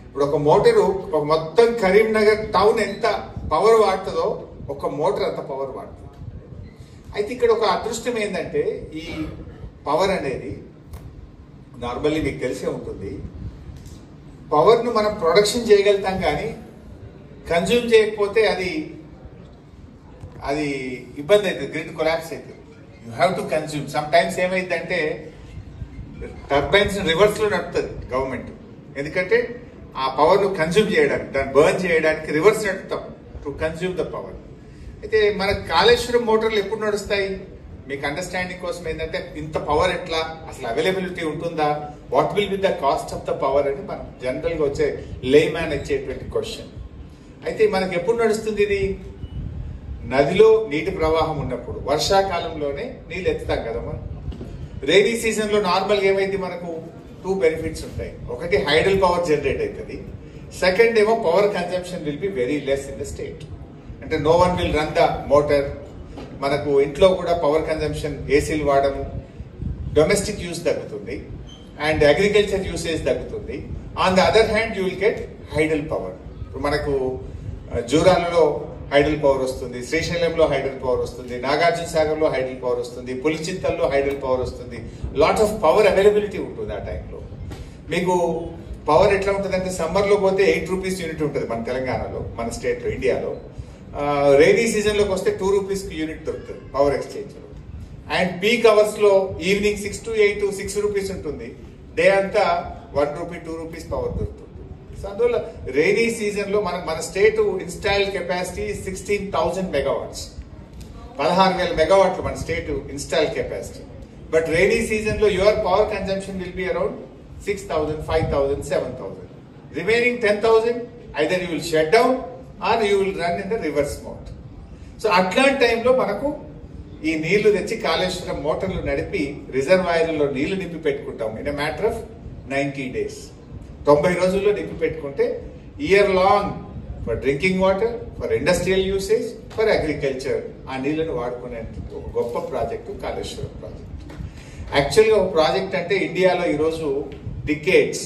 ఇప్పుడు ఒక మోటారు ఒక మొత్తం కరీంనగర్ టౌన్ ఎంత పవర్ వాడుతుందో ఒక మోటార్ అంత పవర్ వాడుతుంది. అయితే ఇక్కడ ఒక అదృష్టం ఏంటంటే ఈ పవర్ అనేది నార్మల్లీ మీకు తెలిసే ఉంటుంది, పవర్ను మనం ప్రొడక్షన్ చేయగలుగుతాం కానీ కన్జ్యూమ్ చేయకపోతే అది ఇబ్బంది అవుతుంది, గ్రిడ్ కొలాప్స్ అవుతుంది. You have to consume. Some times ఏమైందంటే టర్బైన్స్ రివర్స్ లో నడుపుతుంది గవర్నమెంట్, ఎందుకంటే ఆ పవర్ ను కన్జ్యూమ్ చేయడానికి, దాన్ని బర్న్ చేయడానికి రివర్స్ నడుపుతాం టు కన్జ్యూమ్ ద పవర్. అయితే మన కాళేశ్వరం మోటార్లు ఎప్పుడు నడుస్తాయి? మీకు అండర్స్టాండింగ్ కోసం ఏంటంటే ఇంత పవర్ ఎట్లా, అసలు అవైలబిలిటీ ఉంటుందా, what will be the cost of the power అని మనం జనరల్ గా వచ్చే లే మ్యాన్ వచ్చేటువంటి క్వశ్చన్. అయితే మనకి ఎప్పుడు నడుస్తుంది ఇది? నదిలో నీటి ప్రవాహం ఉన్నప్పుడు, వర్షాకాలంలోనే నీళ్ళు ఎత్తుతాం కదా మనం. రైనీ సీజన్ లో నార్మల్ గా ఏమైంది, మనకు 2 బెనిఫిట్స్ ఉంటాయి. ఒకటి హైడల్ పవర్ జనరేట్ అవుతుంది, సెకండ్ ఏమో power consumption will be very less in the state. అంటే no one will run the motor. మనకు ఇంట్లో కూడా పవర్ కన్జంప్షన్, ఏసీలు వాడము, డొమెస్టిక్ యూస్ తగ్గుతుంది అండ్ అగ్రికల్చర్ యూసేజ్ తగ్గుతుంది. On the other hand you will get hydel power. మనకు జూరాలలో హైడల్ పవర్ వస్తుంది, శ్రీశైలంలో హైడల్ పవర్ వస్తుంది, నాగార్జున సాగర్ లో హైడల్ పవర్ వస్తుంది, పులిచింతల్లో హైడల్ పవర్ వస్తుంది. లాట్ ఆఫ్ పవర్ అవైలబిలిటీ ఉంటుంది ఆ టైంలో. మీకు పవర్ ఎట్లా ఉంటుంది అంటే సమ్మర్ లో పోతే 8 రూపీస్ యూనిట్ ఉంటుంది మన తెలంగాణలో, మన స్టేట్ లో, ఇండియాలో. రైనీ సీజన్ లోకి వస్తే 2 రూపీస్ యూనిట్ దొరుకుతుంది పవర్ ఎక్స్చేంజ్ లో. అండ్ పీక్ అవర్స్ లో ఈవినింగ్ 6 to 8 6 రూపీస్ ఉంటుంది, డే అంతా 1 రూపీ 2 రూపీస్ పవర్ దొరుకుతుంది. సో అందువల్ల రైనీ సీజన్ లో మన స్టేట్ ఇన్స్టాల్ కెపాసిటీ 16,000 మెగావాట్స్, 16,000 మెగావాట్లు మన state install capacity. But rainy season లో your power consumption will be around 6,000, 5,000, 7,000. Remaining 10,000 either you will shut down or you will run in the reverse mode. So అట్లాంటి టైంలో మనకు ఈ నీళ్లు తెచ్చి కాళేశ్వరం మోటార్లు నడిపి రిజర్వాయర్లలో నీళ్లు నింపి పెట్టుకుంటాం in a matter of 90 days. 90 రోజుల్లో నింపి పెట్టుకుంటే year long for drinking water, for industrial usage, for agriculture ఆ నీళ్లను వాడుకునే ఒక గొప్ప ప్రాజెక్టు కాళేశ్వరం ప్రాజెక్ట్. యాక్చువల్గా ఒక ప్రాజెక్ట్ అంటే ఇండియాలో ఈరోజు decades,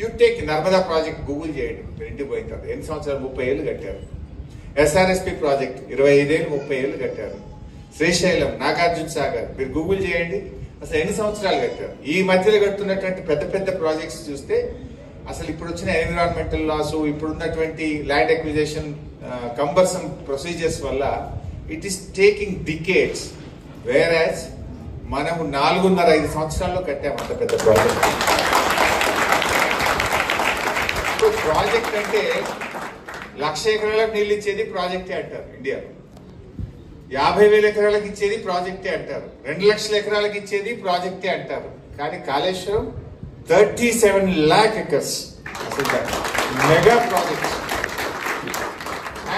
you take Narmada project Google చేయండి, మీరు ఇంటికి పోయిన తర్వాత ఎన్ని సంవత్సరాలు, 30 ఏళ్ళు కట్టారు. ఎస్ఆర్ఎస్పి ప్రాజెక్ట్ 25 ఏళ్ళు 30 ఏళ్ళు కట్టారు. శ్రీశైలం, నాగార్జున సాగర్ మీరు గూగుల్ చేయండి, అసలు ఎన్ని సంవత్సరాలు కట్టారు. ఈ మధ్యలో కడుతున్నటువంటి పెద్ద పెద్ద ప్రాజెక్ట్స్ చూస్తే అసలు ఇప్పుడు వచ్చిన ఎన్విరాన్మెంటల్ లాస్, ఇప్పుడున్నటువంటి ల్యాండ్ అక్విజిషన్ కంబర్సమ్ ప్రొసీజర్స్ వల్ల it is taking decades, where as మనము 4.5 సంవత్సరాల్లో కట్టాము అంత పెద్ద ప్రాజెక్ట్. ప్రాజెక్ట్ అంటే 1,00,000 ఎకరాలకు నీళ్ళు ఇచ్చేది ప్రాజెక్టే అంటారు ఇండియాలో, 50,000 ఎకరాలకు ఇచ్చేది ప్రాజెక్టే అంటారు, 2,00,000 ఎకరాలకు ఇచ్చేది ప్రాజెక్టే అంటారు. కానీ Kaleshwaram 37 lakh acres mega project.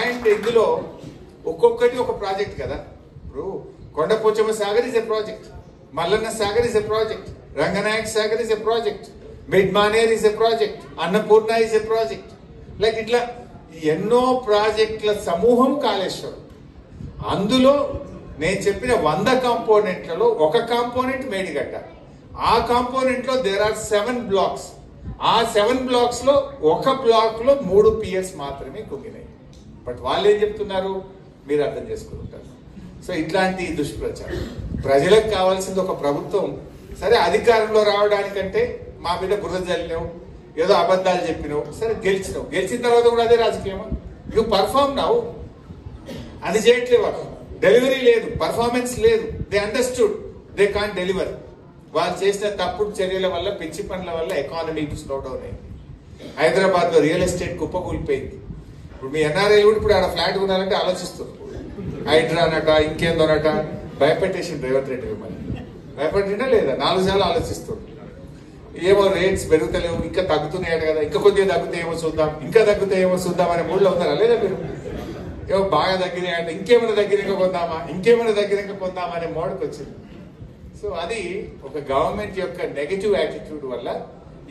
And ఇందులో ఒక్కొక్కటి ఒక ప్రాజెక్ట్ కదా. ఇప్పుడు Kondapochamma Sagar is a project, Mallanna Sagar is a project, Ranganayak Sagar is a project, Mid Manair is a project, Annapurna is a project. Like ఇట్లా ఎన్నో ప్రాజెక్టుల సమూహం కాళేశ్వరం. అందులో నేను చెప్పిన 100 కాంపోనెంట్లలో ఒక కాంపోనెంట్ మేడిగడ్డ. ఆ కాంపోనెంట్ లో దేర్ ఆర్ 7 బ్లాక్స్. ఆ 7 బ్లాక్స్ లో ఒక బ్లాక్ లో 3 పిఎస్ మాత్రమే కుంగినాయి. బట్ వాళ్ళు ఏం చెప్తున్నారు మీరు అర్థం చేసుకుంటారు. సో ఇట్లాంటి దుష్ప్రచారం. ప్రజలకు కావాల్సింది ఒక ప్రభుత్వం. సరే అధికారంలో రావడానికంటే మా మీద బురద జల్లినావు, ఏదో అబద్ధాలు చెప్పినావు, సరే గెలిచినావు, గెలిచిన తర్వాత కూడా అదే రాజకీయమా? యూ పర్ఫార్మ్ నావు, అది చేయట్లేవు, డెలివరీ లేదు, పర్ఫార్మెన్స్ లేదు. They understood they can't deliver. వాళ్ళు చేసిన తప్పుడు చర్యల వల్ల, పిచ్చి పనుల వల్ల ఎకానమీ స్లో డౌన్ అయింది. హైదరాబాద్ లో రియల్ ఎస్టేట్ కుప్పకూలిపోయింది. ఇప్పుడు మీ ఎన్ఆర్ఐ కూడా ఇప్పుడు ఆడ ఫ్లాట్ కొనాలంటే ఆలోచిస్తారు, హైడ్రానట ఇంకేందోనట. భయపెట్టేసింది రేవంత్ రెడ్డి మిమ్మల్ని. భయపడినా లేదా? 4 సార్లు ఆలోచిస్తారు. ఏమో రేట్స్ పెరుగుతలేవు, ఇంకా తగ్గుతున్నాయట కదా, ఇంకా కొద్దిగా తగ్గుతాయి ఏమో చూద్దాం, ఇంకా తగ్గుతాయి ఏమో చూద్దాం అనే మూడ్లో ఉన్నారా లేదా మీరు? ఏమో బాగా తగ్గినాయంటే ఇంకేమైనా తగ్గినాక కొందామా, ఇంకేమైనా తగ్గినాక కొందామా అనే మోడకి వచ్చింది. సో అది ఒక గవర్నమెంట్ యొక్క నెగటివ్ యాటిట్యూడ్ వల్ల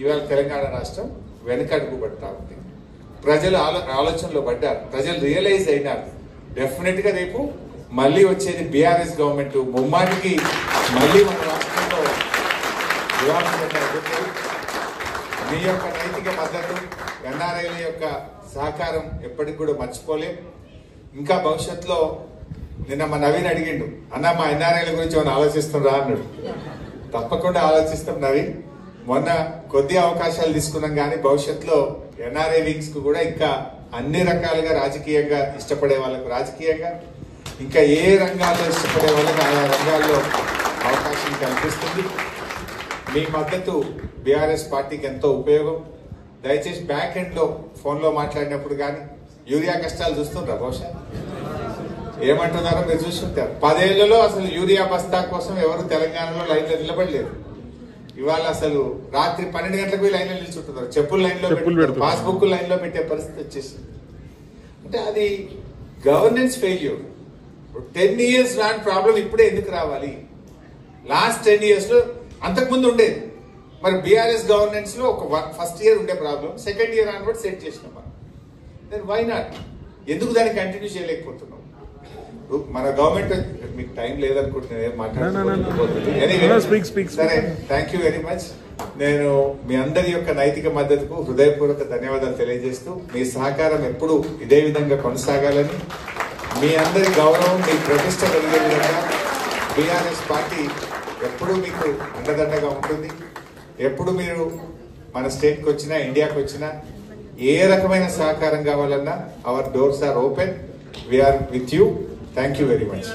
ఇవాళ తెలంగాణ రాష్ట్రం వెనకడుగు పడతా ఉంది. ప్రజలు ఆలోచనలో పడ్డారు, ప్రజలు రియలైజ్ అయినారు. డెఫినెట్ గా రేపు మళ్ళీ వచ్చేది బీఆర్ఎస్ గవర్నమెంట్ ముమ్మాటికి మళ్ళీ మన రాష్ట్రంలో మీ యొక్క నైతిక మద్దతు, ఎన్ఆర్ఐల యొక్క సహకారం ఎప్పటికి కూడా మర్చిపోలేం. ఇంకా భవిష్యత్తులో నిన్న మా నవీన్ అడిగిండు, అన్న మా ఎన్ఆర్ఐల గురించి ఏమైనా ఆలోచిస్తుండ్రా అన్నాడు. తప్పకుండా ఆలోచిస్తాం నవీన్. మొన్న కొద్ది అవకాశాలు తీసుకున్నాం కానీ భవిష్యత్తులో ఎన్ఆర్ఐ వింగ్స్ కు కూడా ఇంకా అన్ని రకాలుగా రాజకీయంగా ఇష్టపడే వాళ్ళకు రాజకీయంగా, ఇంకా ఏ రంగాల్లో ఇష్టపడే వాళ్ళకి ఆయా రంగాల్లో అవకాశం కల్పిస్తుంది. మీ మద్దతు బీఆర్ఎస్ పార్టీకి ఎంతో ఉపయోగం. దయచేసి బ్యాక్ ఎండ్ లో ఫోన్ లో మాట్లాడినప్పుడు కానీ యూరియా కష్టాలు చూస్తుండ్రా? బహుశా ఏమంటున్నారో మీరు చూస్తుంటారు. 10 ఏళ్లలో అసలు యూరియా బస్తా కోసం ఎవరు తెలంగాణలో లైన్లో నిలబడలేదు. ఇవాళ అసలు రాత్రి 12 గంటలకు పోయి లైన్లో నిల్చుంటున్నారు, చెప్పులు లైన్లో పెట్టుకుంటారు, పాస్బుక్ లైన్లో పెట్టే పరిస్థితి వచ్చేసింది. అంటే అది గవర్నెన్స్ ఫెయిల్యూర్. 10 years రాని ప్రాబ్లం ఇప్పుడే ఎందుకు రావాలి? లాస్ట్ 10 years లో అంతకుముందు ఉండేది. మరి బీఆర్ఎస్ గవర్నెన్స్ లో ఒక ఫస్ట్ ఇయర్ ఉండే problem second year onward set చేసినాం మనం. Then why not? ఎందుకు దాన్ని కంటిన్యూ చేయలేకపోతున్నాం? మన గవర్నమెంట్, మీకు టైం లేదనుకుంటున్నాను మాట్లాడుతున్నాను. సరే, థ్యాంక్ యూ వెరీ మచ్. నేను మీ అందరి యొక్క నైతిక మద్దతుకు హృదయపూర్వక ధన్యవాదాలు తెలియజేస్తూ, మీ సహకారం ఎప్పుడు ఇదే విధంగా కొనసాగాలని, మీ అందరి గౌరవం, మీ ప్రతిష్ట కలిగే విధంగా బీఆర్ఎస్ పార్టీ ఎప్పుడు మీకు అండదండగా ఉంటుంది. ఎప్పుడు మీరు మన స్టేట్కి వచ్చినా, ఇండియాకి వచ్చినా, ఏ రకమైన సహకారం కావాలన్నా our doors are open. We are with you. Thank you very much.